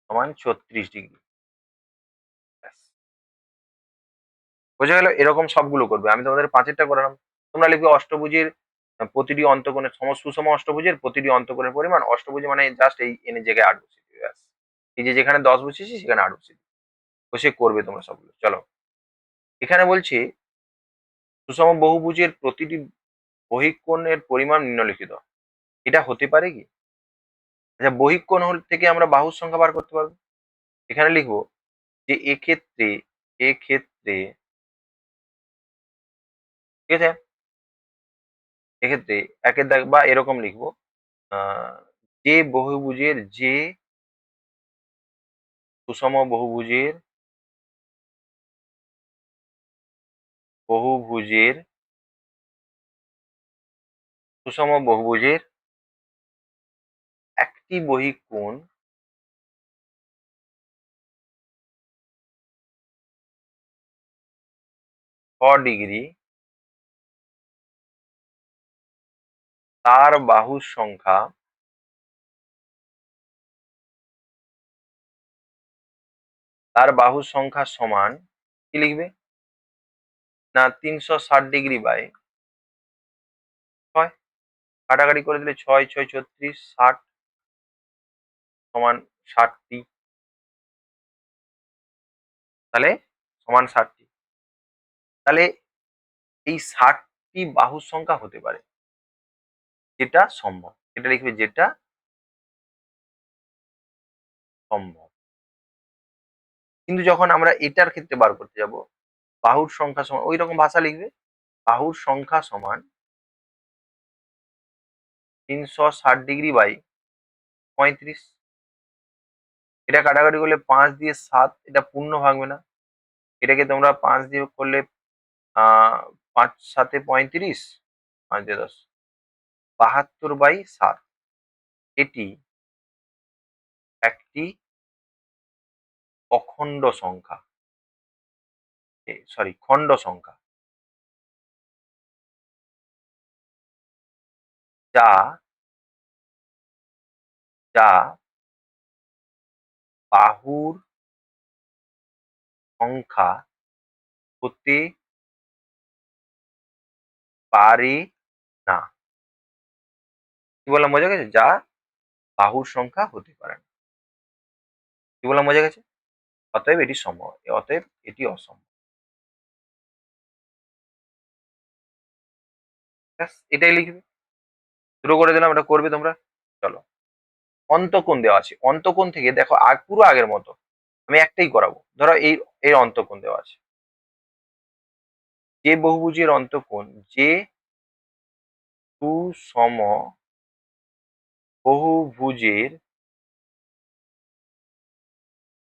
[SPEAKER 1] সমান 36 ডিগ্রি। ব্যাস, বোঝা গেল? এরকম সবগুলো করবে, আমি তোমাদের 5-এরটা করালাম। তোমরা লিখবে অষ্টভুজের প্রতিটি অন্তঃকোণের সুষম অষ্টভুজের প্রতিটি অন্তঃকোণের পরিমাণ। অষ্টভুজ মানে জাস্ট এই n এর জায়গায় 8 বসিয়ে দিবে, ব্যাস। এই যে যেখানে 10 বসিয়েছি সেখানে 8 বসিয়ে দিবে, বসে করবে তোমরা সবগুলো। চলো, এখানে বলছি সুষম বহুভুজের প্রতিটি বহিঃকোণের পরিমাণ নিম্নলিখিত। এটা হতে পারে কি? আচ্ছা, বহিঃকোণ থেকে আমরা বাহুর সংখ্যা বার করতে পারবো। এখানে লিখবো যে এক্ষেত্রে, এক্ষেত্রে ঠিক আছে, এক্ষেত্রে একের দাগ বা এরকম লিখবো, আহ, যে বহুভুজের, যে সুষম বহুভুজের বহুভুজের সুষম বহুভুজের একটি বহিক কোণ 6 ডিগ্রি, তার বাহুর সংখ্যা সমান কি লিখবে না 360 ডিগ্রি বাই 6, কাটাকাটি করে দিলে 6 6 36, 60 সমান 60টি, তাহলে সমান 60টি। তাহলে এই 60টি বাহুর সংখ্যা হতে পারে, যেটা সম্ভব, এটা লিখবে যেটা সম্ভব। কিন্তু যখন আমরা এটার ক্ষেত্রে বার করতে যাব, বাহুর সংখ্যা সমান ওই রকম ভাষা লিখবে, বাহুর সংখ্যা সমান 360 ডিগ্রি বাই 35। এটা কাটাকাটি করলে 5 দিয়ে 7, এটা পূর্ণ ভাঙবে না, এটাকে তোমরা 5 দিয়ে করলে 5 7 35, 5 দিয়ে 10, 72/7। এটি একটি অখণ্ড সংখ্যা, সরি খণ্ড সংখ্যা, যা যা বাহুর সংখ্যা হতে পারে না। কি বললাম বোঝা গেছে? যা বাহুর সংখ্যা হতে পারে না। কি বললাম বোঝা গেছে? অতএব এটি সম্ভব, অতএব এটি অসম্ভব। ব্যাস এটাই লিখবে। শুরু করে দিলাম, এটা করবে তোমরা। চলো, অন্তঃকোণ দেওয়া আছে, অন্তঃকোণ থেকে দেখো পুরো আগের মতো আমি একটাই করাবো। ধরো এই অন্তঃকোণ দেওয়া আছে, যে বহুভুজের অন্তঃকোণ যে সুষম বহুভুজের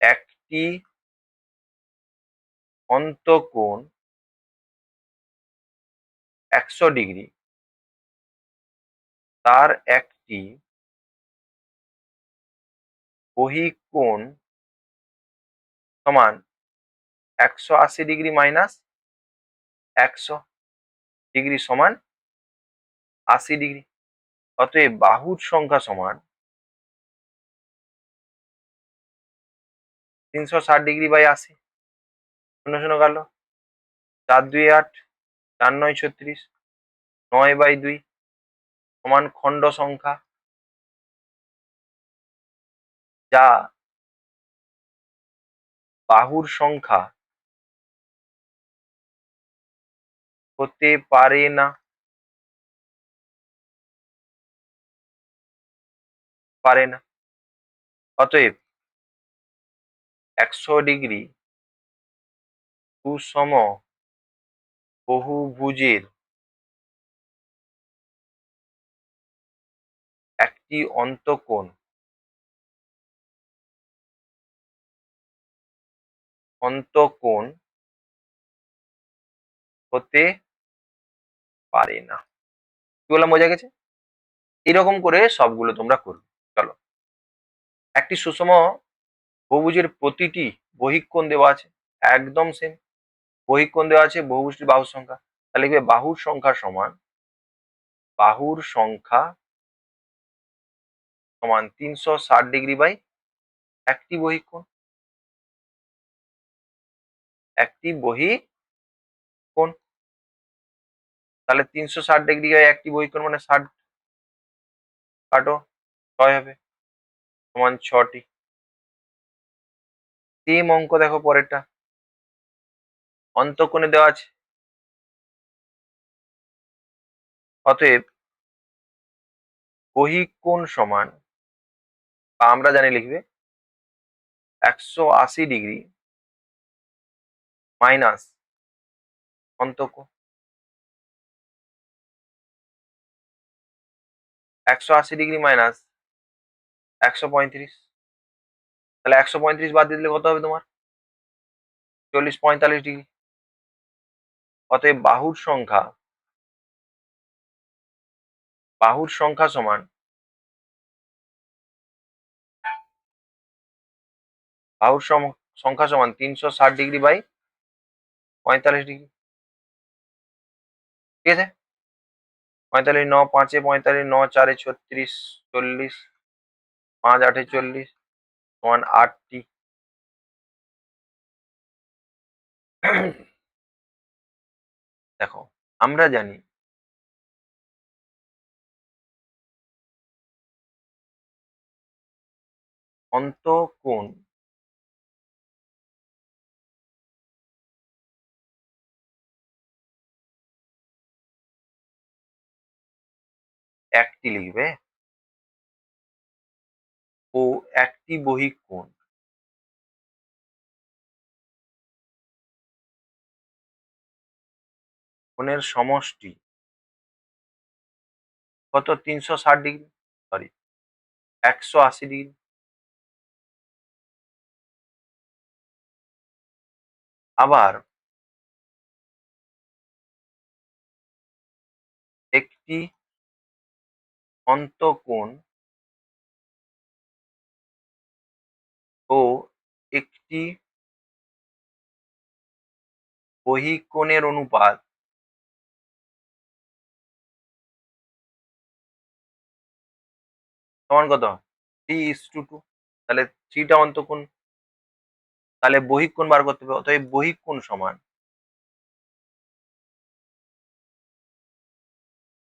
[SPEAKER 1] একটি অন্তঃকোণ 100 ডিগ্রি, তার একটি বহিক কোণ সমান 180 ডিগ্রি মাইনাস 100 ডিগ্রি সমান 80 ডিগ্রি। অতএব বাহুর সংখ্যা সমান 360 ডিগ্রি বাই 80। শূন্য শূন্য গেল, 4 2 8, 4 9 36, 9/2 সমান খণ্ড সংখ্যা, যা বাহুর সংখ্যা হতে পারে না। অতএব 100 ডিগ্রি সুষম বহুভুজের একটি অন্তঃকোণ হতে পারে না। কি বললাম বোঝা গেছে? এরকম করে সবগুলো তোমরা করবে। চলো, একটি সুষম বহুভুজের প্রতিটি বহিক কোণ দেওয়া আছে, একদম সেম বহিক কোণ দেওয়া আছে, বহুভুজটির বাহুর সংখ্যা, তাহলে লিখবে বাহুর সংখ্যা সমান 360 ডিগ্রি বাই একটি বহিক কোণ, একটি বহিক কোণ। তাহলে 360 ডিগ্রি বাই একটি বহিক কোণ মানে 60, কাটো 6 হবে, সমান 6টি। সেম অঙ্ক দেখো পরেরটা, অন্তঃকোণে দেওয়া আছে, অতএব বহিক কোণ সমান, বা আমরা জানি লিখবে 180 ডিগ্রি মাইনাস অন্তঃকোণ, 180 ডিগ্রি মাইনাস 135। তাহলে 135 বাদ দিয়ে দিলে কত হবে তোমার? 40 45 ডিগ্রি। অতএব বাহুর সংখ্যা সমান সংখ্যা সমান 360 বাই 45 ডিগ্রি। ঠিক আছে, 45 9 5 45 9 4 36 40 5 8 40 সমান 8টি। দেখো আমরা জানি অন্তঃকোণ একটি লিখবে ও একটি বহিক কোণ কোণের সমষ্টি কত 360 ডিগ্রি, সরি 180 ডিগ্রি। আবার একটি অন্তঃকোণ ও একটি বহিক কোণের অনুপাত সমান কত 3:2। তাহলে 3টা অন্তঃকোণ, তাহলে বহিক কোণ বার করতে হবে। অতএব বহিক কোণ সমান,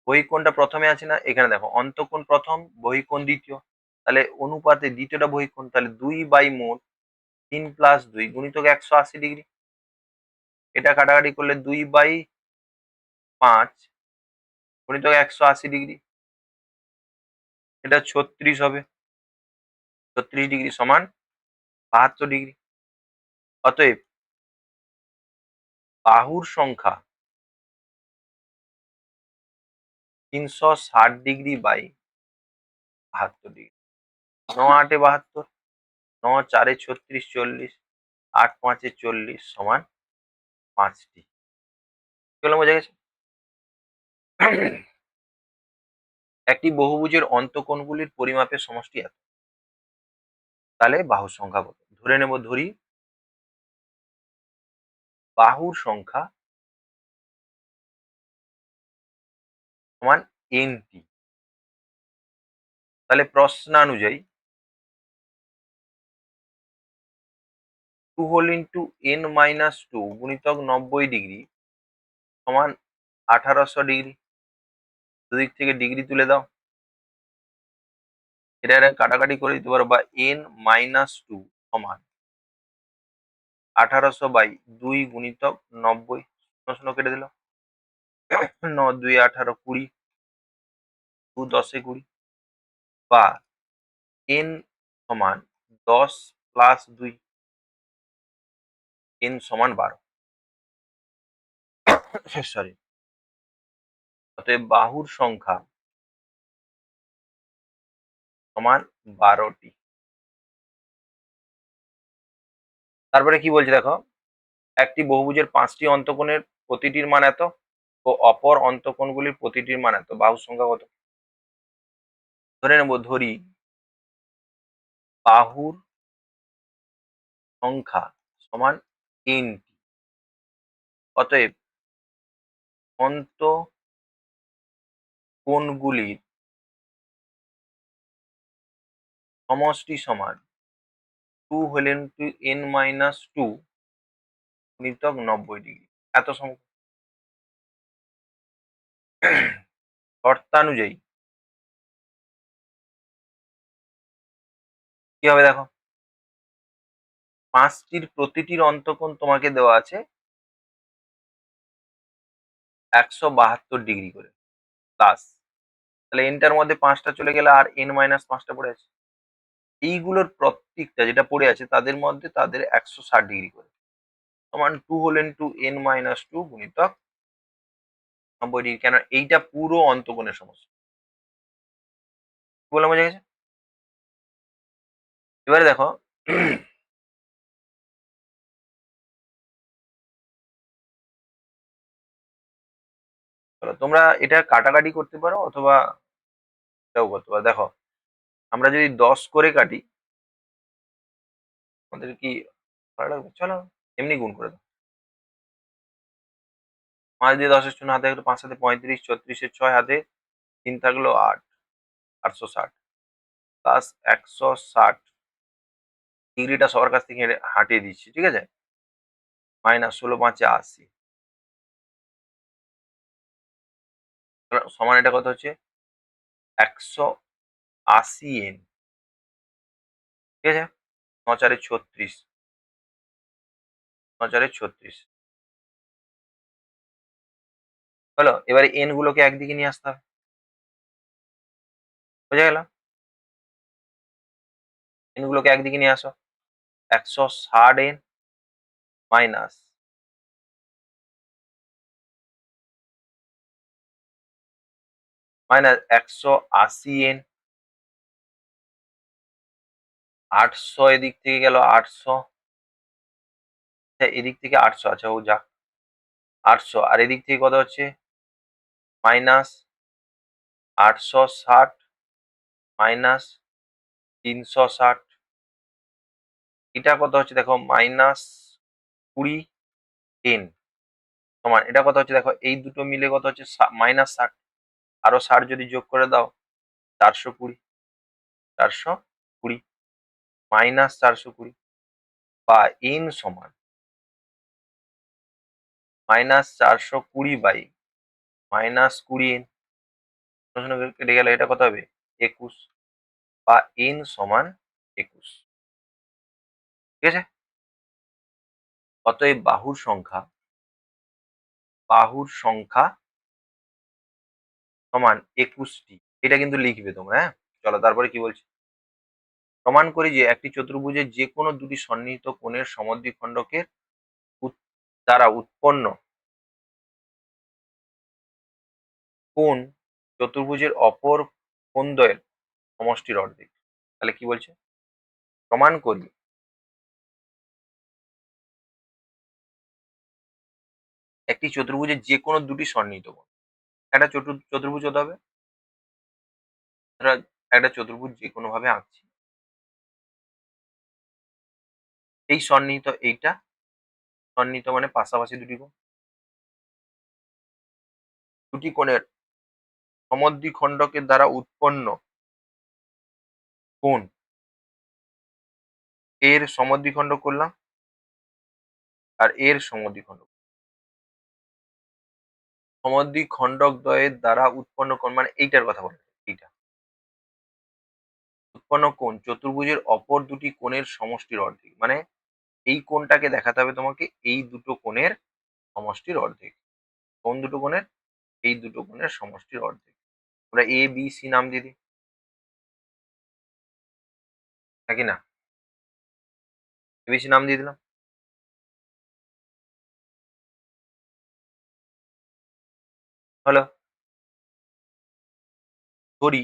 [SPEAKER 1] বহিক কোণটা প্রথমে আছে না, এখানে দেখো অন্তঃকোণ প্রথম বহিক কোণ দ্বিতীয়, তাহলে অনুপাতে দ্বিতীয়টা বহিক কোণ, তাহলে 2 বাই মোট 3 প্লাস 2 গুণিতক 180 ডিগ্রি। এটা কাটাকাটি করলে 2/5 গুণিতক 180 ডিগ্রি, এটা 36 হবে। 36 ডিগ্রি সমান 72 ডিগ্রি। অতএব বাহুর সংখ্যা 360 ডিগ্রি বাই 72 ডিগ্রি। 9 8 72, 9 4 36 40, 8 5 40 সমান 5টি। এগুলো বোঝা গেছে? একটি বহুভুজের অন্তঃকোণগুলির পরিমাপের সমষ্টি এত, তাহলে বাহুর সংখ্যা কত? ধরে নেব, ধরি বাহুর সংখ্যা সমান nt। তাহলে প্রশ্নানুযায়ী 2 হোল ইন্টু n-2 গুণিতক 90 ডিগ্রি সমান 1800 ডিগ্রি। দুদিক থেকে ডিগ্রি তুলে দাও, এটা কাটাকাটি করে দিতে পারো, বা n-2 সমান 1800/2 গুণিতক 90, 0 কেটে দিল, 9 2 18 20, 2 10 20, বা n সমান 10 প্লাস 2, n সমান 12। সরি, অতএব বাহুর সংখ্যা সমান 12টি। তারপরে কি বলছে দেখো, একটি বহুভুজের 5টি অন্তঃকোণের প্রতিটির মান এত ও অপর অন্তঃকোণগুলির প্রতিটির মান এত, বাহুর সংখ্যা কত? ধরে নেব, ধরি বাহুর সংখ্যা সমান n। অতএব অন্তঃকোণগুলির সমষ্টি সমান 2 হোল ইন্টু n-2 গুণিতক 90 ডিগ্রি। এত সংখ্যা। শর্তানুযায়ী কি হবে দেখো, 5টির প্রতিটির অন্তঃকোণ তোমাকে দেওয়া আছে 172 ডিগ্রি করে প্লাস, তাহলে এনটার মধ্যে 5টা চলে গেলে আর n-5টা পড়ে আছে। এইগুলোর প্রত্যেকটা যেটা পড়ে আছে তাদের মধ্যে তাদের 160 ডিগ্রি করে সমান 2 হোল ইন্টু n-2 গুণিতক 90 ডিগ্রি। কেন, এইটা পুরো অন্তঃকোণের সমস্যা। কি বললাম, বোঝা গেছে? এবারে দেখো, চলো তোমরা এটা কাটাকাটি করতে পারো অথবা এটাও করতে পারো। দেখো আমরা যদি 10 করে কাটি আমাদের কি ভালো লাগবে? চলো এমনি গুণ করে দাও। 5 দিয়ে 10-এর শূন্য হাতে থাকলো, 5 সাথে 35, 34-এর 6 হাতে 3 থাকলো 8, 860 প্লাস 160 ডিগ্রিটা সবার কাছ থেকে হাটিয়ে দিচ্ছি, ঠিক আছে? মাইনাস 16 5 80 সমান এটা কত হচ্ছে 180 n, ঠিক আছে? 9 4 36, 9 4 36 হলো। এবারে এন গুলোকে একদিকে নিয়ে আসতে হবে, বোঝা গেল? এন গুলোকে একদিকে নিয়ে আসো। 160 n মাইনাস মাইনাস 180 n, 800 এদিক থেকে গেল 800, এদিক থেকে 800, আচ্ছা ও যা 800, আর এদিক থেকে কত হচ্ছে মাইনাস 860 মাইনাস 360, এটা কত হচ্ছে দেখো মাইনাস 20 n সমান এটা কত হচ্ছে দেখো এই দুটো মিলে কত হচ্ছে মাইনাস 60, আরো 60 যদি যোগ করে দাও 420, 420 মাইনাস 420 বা n সমান মাইনাস 420 বাই মাইনাস 20 n, কেটে গেলে এটা কত হবে 21 বা n সমান 21, ঠিক আছে? অতএব বাহুর সংখ্যা সমান 21টি, এটা কিন্তু লিখবে তোমরা, হ্যাঁ? চলো তারপরে কি বলছি, প্রমাণ করি যে একটি চতুর্ভুজের যে কোনো দুটি সন্নিহিত কোণের সমদ্বিখণ্ডকের দ্বারা উৎপন্ন কোণ চতুর্ভুজের অপর কোণদ্বয়ের সমষ্টির অর্ধেক। তাহলে কি বলছে, প্রমাণ করি একটি চতুর্ভুজের যে কোনো দুটি সন্নিহিত কোণ, একটা চতুর্ভুজ হতে হবে, ধরো একটা চতুর্ভুজ যে কোনো ভাবে আঁকছি, এই সন্নিহিত এইটা সন্নিহিত মানে পাশাপাশি দুটি কোণ, দুটি কোণের সমদ্বিখণ্ডকের দ্বারা উৎপন্ন কোণ এর সমদ্বিখণ্ডক করলাম আর এর সমদ্বিখণ্ডক, সমদ্বিখণ্ডক দ্বয়ের দ্বারা উৎপন্ন কোণ মানে এইটার কথা বলা হচ্ছে, এইটা উৎপন্ন কোণ চতুর্ভুজের অপর দুটি কোণের সমষ্টির অর্ধেক, মানে এই কোণটাকে দেখাতে হবে তোমাকে এই দুটো কোণের সমষ্টির অর্ধেক। কোন দুটো কোণের? এই দুটো কোণের সমষ্টির অর্ধেক। আমরা এ বি সি নাম দিয়ে দিই, নাকি না? এবিসি নাম দিয়ে দিলাম। হলো, ধরি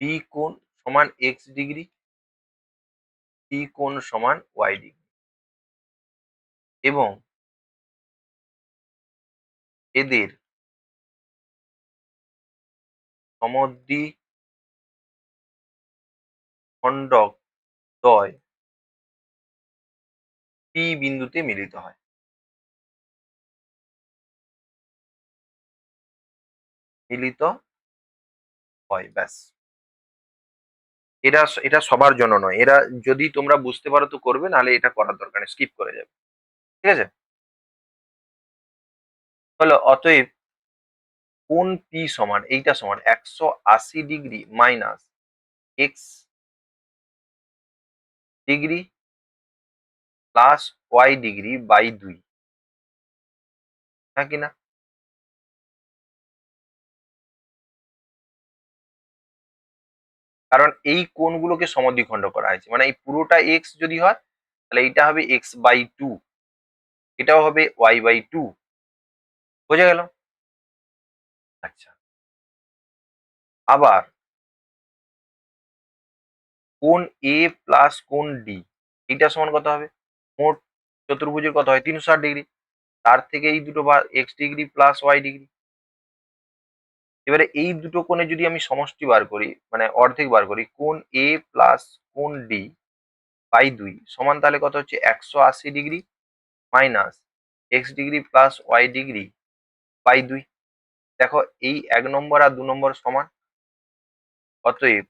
[SPEAKER 1] বি কোণ সমান এক্স ডিগ্রি, সি কোণ সমান ওয়াই ডিগ্রি এবং এদের সমদ্বিখণ্ডক দ্বয় পি বিন্দুতে মিলিত হয়। মিলিত হয়, ব্যাস। এটা এটা সবার জন্য নয়, এরা যদি তোমরা বুঝতে পারো তো করবে, নাহলে এটা করার দরকার নেই, স্কিপ করে যাবে, ঠিক আছে? হলো, অতএব কোণ পি সমান এইটা সমান 180 degree minus X degree plus Y degree by 2, হ্যাঁ কি না? কারণ এই কোণগুলোকে সমদ্বিখণ্ড করা হয়েছে, মানে এই পুরোটা এক্স যদি হয় তাহলে এইটা হবে x/2, এটাও হবে y/2, বোঝা গেল? আচ্ছা, আবার কোণ এ প্লাস কোণ ডি, এইটা সমান কত হবে? মোট চতুর্ভুজের কত হয় 360 ডিগ্রি, তার থেকে এই দুটো বা X degree plus Y degree. এবারে এই দুটো কোণে যদি আমি সমষ্টি বার করি, মানে অর্ধেক বার করি, কোণ এ প্লাস কোণ ডি বাই 2 সমান তাহলে কত হচ্ছে 180 degree minus X degree plus Y degree by 2। দেখো এই 1 নম্বর আর 2 নম্বর সমান, অতএব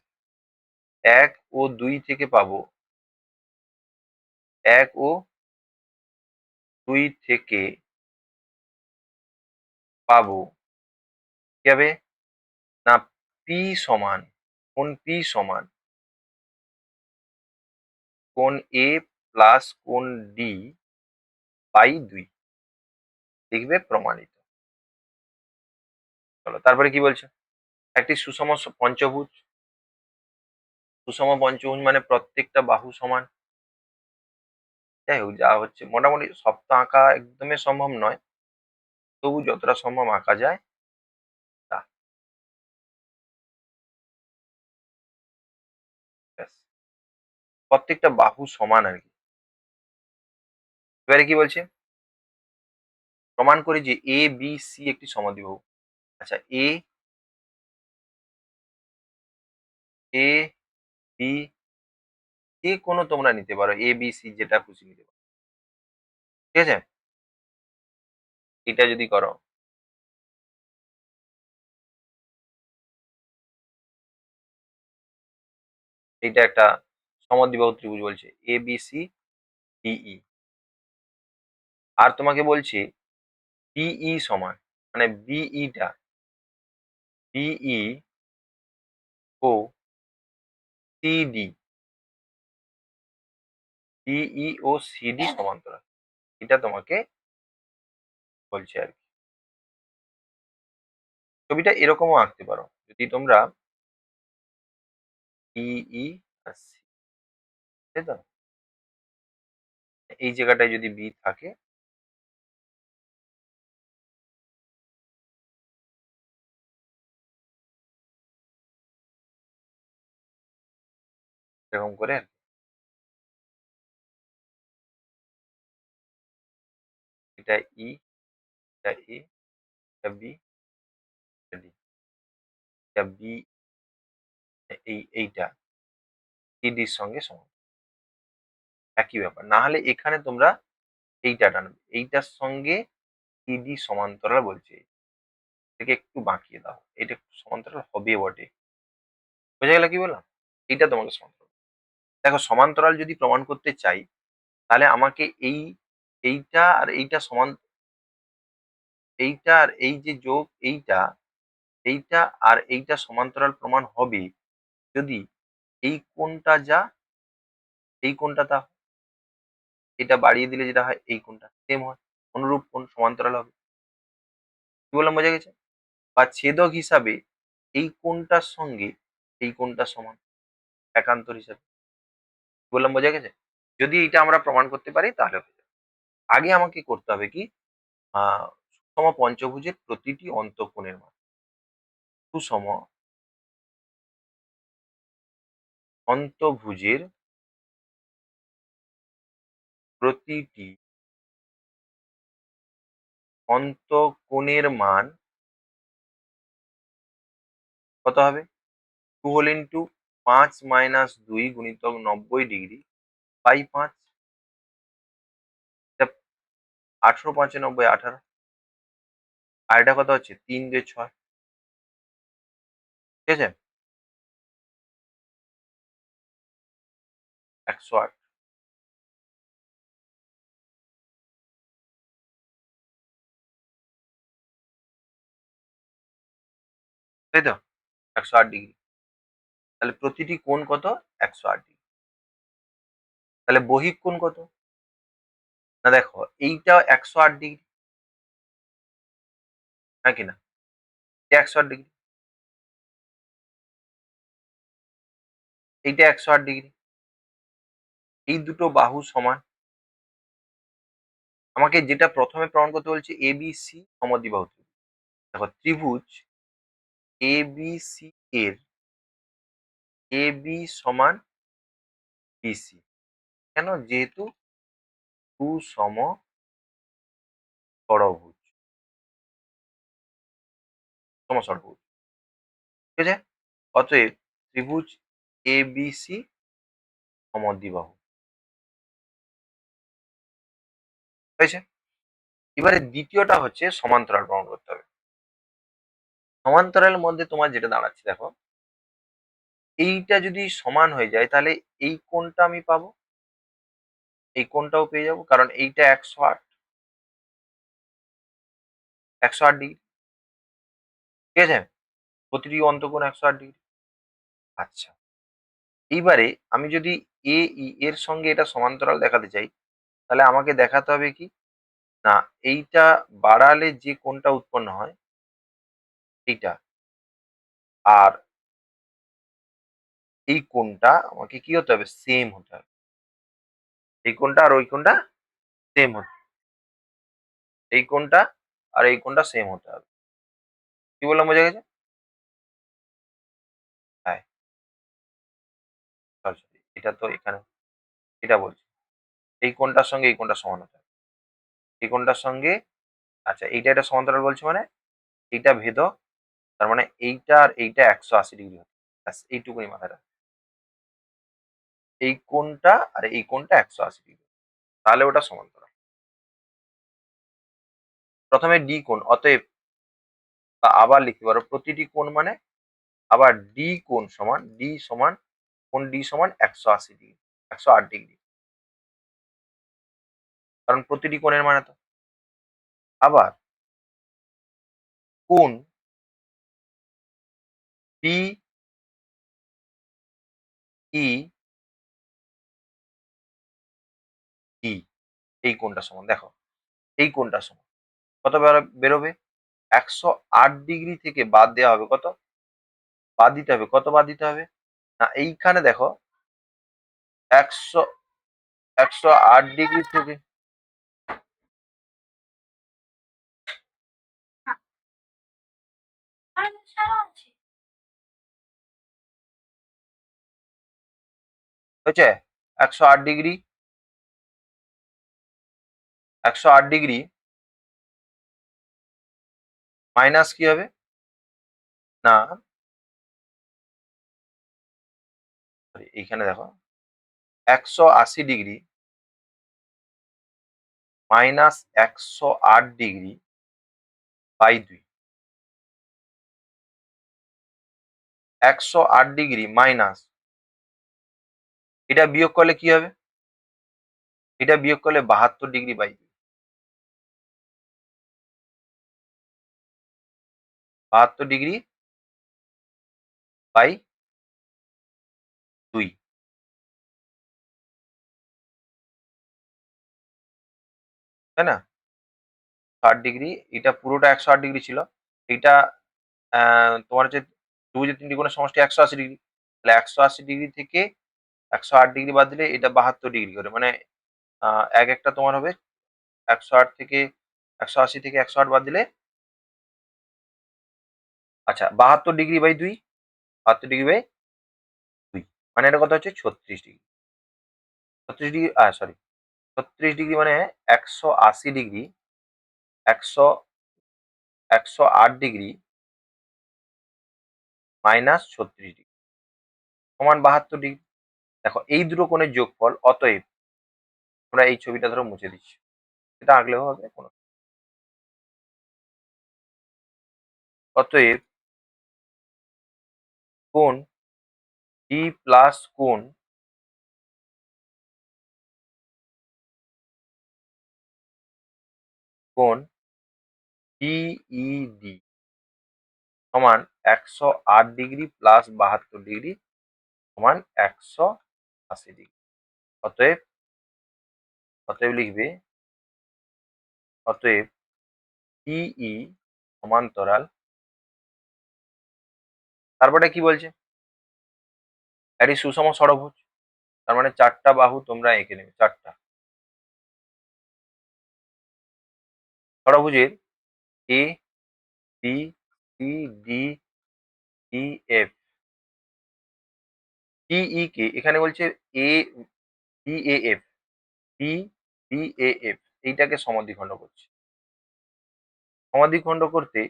[SPEAKER 1] 1 ও 2 থেকে পাবো 1 ও 2 থেকে পাবো কি হবে না, পি সমান, কোণ পি সমান কোণ এ প্লাস কোণ ডি বাই 2, লিখবে প্রমাণিত। চলো তারপরে কি বলছে, একটি সুষম পঞ্চভুজ। সুষম পঞ্চভুজ মানে প্রত্যেকটা বাহু সমান। যাই হোক, যা হচ্ছে মোটামুটি সব তো আঁকা একদমই সম্ভব নয়, তবু যতটা সম্ভব আঁকা যায় তা। ব্যাস, প্রত্যেকটা বাহু সমান আর কি। এবারে কি বলছে, প্রমাণ করি যে এ বি সি একটি সমদ্বিবাহু। আচ্ছা, এ এ বি যে কোনো তোমরা নিতে পারো, এ বি সি যেটা খুশি নিতে পারো, ঠিক আছে। এটা যদি করো, এটা একটা সমদ্বিবাহু ত্রিভুজ বলছে এ বি সি ডিই। আর তোমাকে বলছে বিই সমান, মানে বিইটা বিই ও সিডি, বিই ও সিডি সমান্তরাল, এটা তোমাকে বলছে আর কি। ছবিটা এরকমও আঁকতে পারো যদি তোমরা বিই আর সি, তাই তো, এই জায়গাটায় যদি বি থাকে, এরকম করে আর কি। এটা ই, এটা এ, এটা বি, এটা ডি, এটা বি, এইটা সিডির সঙ্গে সমান, একই ব্যাপার। না হলে এখানে তোমরা এইটা টানবে, এইটার সঙ্গে সিডি সমান্তরাল বলছে, এটাকে একটু বাঁকিয়ে দাও, এটা একটু সমান্তরাল হবে বটে। বোঝা গেল কি বললাম, এইটা তোমাকে সমান্তরাল। দেখো সমান্তরাল যদি প্রমাণ করতে চাই, তাহলে আমাকে এইটা আর এইটা সমান, এইটা আর এই যে যোগ এইটা, এইটা আর এইটা সমান্তরাল প্রমাণ হবে যদি এই কোণটা যা এই কোণটা তা হয়। এটা বাড়িয়ে দিলে যেটা হয় এই কোণটা সেম হয়, অনুরূপ কোণ সমান্তরাল হবে। কি বললাম, বোঝা গেছে? বা ছেদক হিসাবে এই কোণটার সঙ্গে এই কোণটা সমান, একান্তর হিসাবে। কি বললাম, বোঝা গেছে? যদি এটা আমরা প্রমাণ করতে পারি তাহলে হয়ে যাবে। আগে আমাকে করতে হবে কি, সুষম পঞ্চভুজের প্রতিটি অন্তঃকোণের মান। সুষম অন্তভুজের প্রতিটি অন্তঃকোণের মান কত হবে? 2 হোল ইন্টু 5 মাইনাস 2 গুণিতক 90 ডিগ্রি বাই 5। এটা 18 5 90 18, আর এটা কত হচ্ছে 3 2 6, ঠিক আছে, 108, তাই তো, 108 ডিগ্রি। তাহলে প্রতিটি কোণ কত? 108 ডিগ্রি। তাহলে বহিক কোণ কত? না দেখো, এইটা 108 ডিগ্রি, হ্যাঁ কি না? 108 ডিগ্রি, এইটা 108 ডিগ্রি। এই দুটো বাহু সমান। আমাকে যেটা প্রথমে প্রমাণ করতে বলছে এবিসি সমদ্বিবাহু ত্রিভুজ। দেখো ত্রিভুজ এবিসি এর এবি সমান বিসি, কেন? যেহেতু সুষম ষড়ভুজ, সমষড়ভুজ। ঠিক আছে? অতএব ত্রিভুজ এবিসি সমদ্বিবাহু। হয়েছে? এবারে দ্বিতীয়টা হচ্ছে সমান্তরাল প্রমাণ করতে হবে। সমান্তরালের মধ্যে তোমার যেটা দাঁড়াচ্ছে দেখো, এইটা যদি সমান হয়ে যায় তাহলে এই কোণটা আমি পাবো, এই কোণটাও পেয়ে যাবো, কারণ এইটা 108 ডিগ্রি। ঠিক আছে? প্রতিটি অন্তকোণ 108 ডিগ্রি। আচ্ছা, এইবারে আমি যদি এ ই এর সঙ্গে এটা সমান্তরাল দেখাতে চাই, তাহলে আমাকে দেখাতে হবে কি না, এইটা বাড়ালে যে কোণটা উৎপন্ন হয় এইটা, আর এই কোণটা আমাকে কি হতে হবে, সেম হতে হবে। এই কোণটা আর ওই কোণটা সেম হতে, এই কোণটা আর এই কোণটা সেম হতে হবে। কি বললাম, বোঝা গেছে? হ্যাঁ, সরি, এটা তো এখানে, এটা বলছি এই কোণটার সঙ্গে এই কোণটা সমান হতে হবে। এই কোণটার সঙ্গে, আচ্ছা এইটা এটা সমান্তরাল বলছে মানে এইটা ভেদক, তার মানে এইটা আর এইটা 180 ডিগ্রি হবে। ব্যাস এইটুকুনি মাথায় রাখ। এই কোণটা আর এই কোণটা 180 ডিগ্রি, তাহলে ওটা সমান্তরাল। প্রথমে ডি কোণ, অতএব বা আবার লিখতে পারো প্রতিটি কোণ মানে, আবার ডি কোণ সমান ডি সমান কোণ ডি সমান 180 ডিগ্রি, 108 ডিগ্রি, কারণ প্রতিটি কোণের মানে তো। আবার কোণ বি ই ডি, এই কোণটা সমান, দেখো এই কোণটা সমান কত বেরোবে, 108 ডিগ্রি থেকে বাদ দেওয়া হবে কত, বাদ দিতে হবে কত, বাদ দিতে হবে না, এইখানে দেখো 108 ডিগ্রি থেকে, হয়েছে 108 ডিগ্রি, 108 ডিগ্রি মাইনাস কি হবে না, sorry, এইখানে দেখো 180 degree minus 108 degree by 2, 108 degree minus, এটা বিয়োগ করলে কি হবে, এটা বিয়োগ করলে 72 ডিগ্রি বাই 2, 72 ডিগ্রি বাই 2, তাই না, 60 ডিগ্রি, এটা পুরোটা 108 ডিগ্রি ছিল, এটা তোমার হচ্ছে ত্রিভুজের তিনটি কোণের সমষ্টি 180 ডিগ্রি, তাহলে 180 ডিগ্রি থেকে 108 ডিগ্রি বাদ দিলে এটা 72 ডিগ্রি করে, মানে এক একটা তোমার হবে 108 থেকে 180 থেকে 108 বাদ দিলে, আচ্ছা 72 ডিগ্রি বাই 2, 72 ডিগ্রি বাই 2, মানে এটা কত হচ্ছে 36 ডিগ্রি, 36 ডিগ্রি, সরি 36 ডিগ্রি মানে 180 ডিগ্রি, 108 ডিগ্রি মাইনাস 36 ডিগ্রি সমান 72 ডিগ্রি। দেখো এই দুটো কোণের যোগফল, অতএব আমরা এই ছবিটা ধরো মুছে দিচ্ছি, এটা আঁকলেও হবে কোনো, অতএব কোণ ডি প্লাস কোণ ডিইডি সমান 108 ডিগ্রি প্লাস 72 ডিগ্রি সমান 180 ডিগ্রি। অতএব, লিখবে অতএব ডিই সমান্তরাল, তারপরে কি বলছে, একটি সুষম ষড়ভুজ, তার মানে 4টা বাহু তোমরা এঁকে নেবে, 4টা ষড়ভুজের A B C D E F, DE কে এখানে বলছে A B A F, B B A F এইটাকে সমদ্বিখণ্ড করছে, সমাধিখণ্ড করতে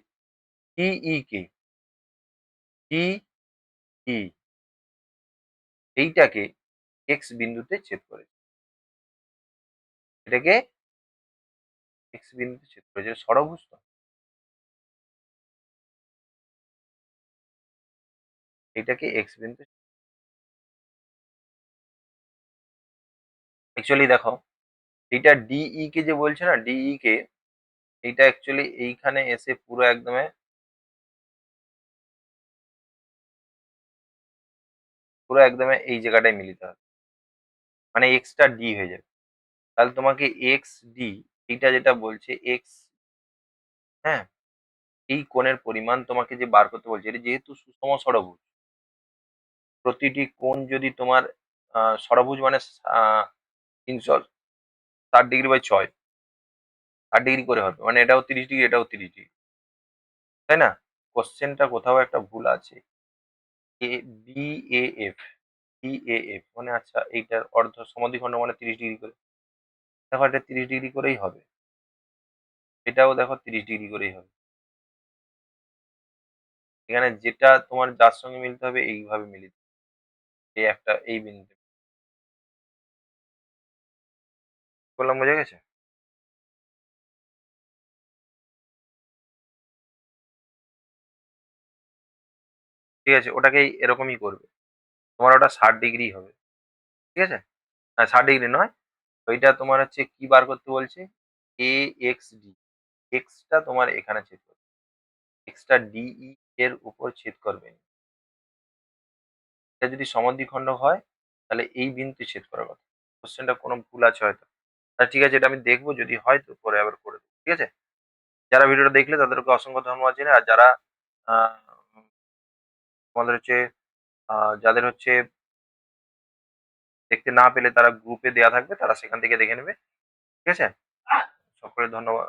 [SPEAKER 1] ই কে ই এইটাকে এক্স বিন্দুতে ছেদ করেছে, এটাকে এক্স বিন্দুতে ছেদ করেছে, এটা ষড়ভুজ তো। এটাকে এক্স বিন্দু অ্যাকচুয়ালি দেখো, এটা ডিই কে যে বলছে না, ডিই কে, এইটা অ্যাকচুয়ালি এইখানে এসে পুরো একদম পুরো একদম এই জায়গাটায় মিলিত হবে, মানে এক্সটা ডি হয়ে যাবে। তাহলে তোমাকে এক্স ডি, এইটা যেটা বলছে এক্স, হ্যাঁ, এই কোণের পরিমাণ তোমাকে যে বার করতে বলছে, এটা যেহেতু সুষম ষড়ভুজ, প্রতিটি কোণ যদি তোমার ষড়ভুজ মানে 360 ডিগ্রি বাই 6, 8 ডিগ্রি করে হবে, মানে এটাও 30 ডিগ্রি, এটাও 30 ডিগ্রি, তাই না? কোশ্চেনটা কোথাও একটা ভুল আছে। A D A F, D A F মানে, আচ্ছা এইটার অর্ধ সমদ্বিখণ্ড মানে 30 ডিগ্রি করে, দেখো এটা 30 ডিগ্রি করেই হবে, এটাও দেখো 30 ডিগ্রি করেই হবে। এখানে যেটা তোমার যার সঙ্গে মিলতে হবে এইভাবে মিলিত, এই একটা এই বিন্দু, বললাম বোঝা গেছে? ঠিক আছে, ওটাকেই এরকমই করবে, তোমার ওটা 60 ডিগ্রি হবে, ঠিক আছে? না 60 ডিগ্রি নয়, ওইটা তোমার হচ্ছে কি বার করতে বলছে, এ এক্স ডি, এক্সটা তোমার এখানে ছেদ করবে, এক্সটা ডিই এর উপর ছেদ করবে, এটা যদি সমদ্বিখণ্ড হয় তাহলে এই বিন্দুতে ছেদ করার কথা। কোশ্চেনটা কোনো ভুল আছে হয়তো। ঠিক আছে, এটা আমি দেখবো, যদি হয় তো পরে আবার করে দেবো, ঠিক আছে? যারা ভিডিওটা দেখলে তাদেরকে অসংখ্য ধন্যবাদ জানাই, আর যারা আহ, তোমাদের হচ্ছে যাদের হচ্ছে দেখতে না পেলে তারা গ্রুপে দেওয়া থাকবে, তারা সেখান থেকে দেখে নেবে, ঠিক আছে? সকলের ধন্যবাদ।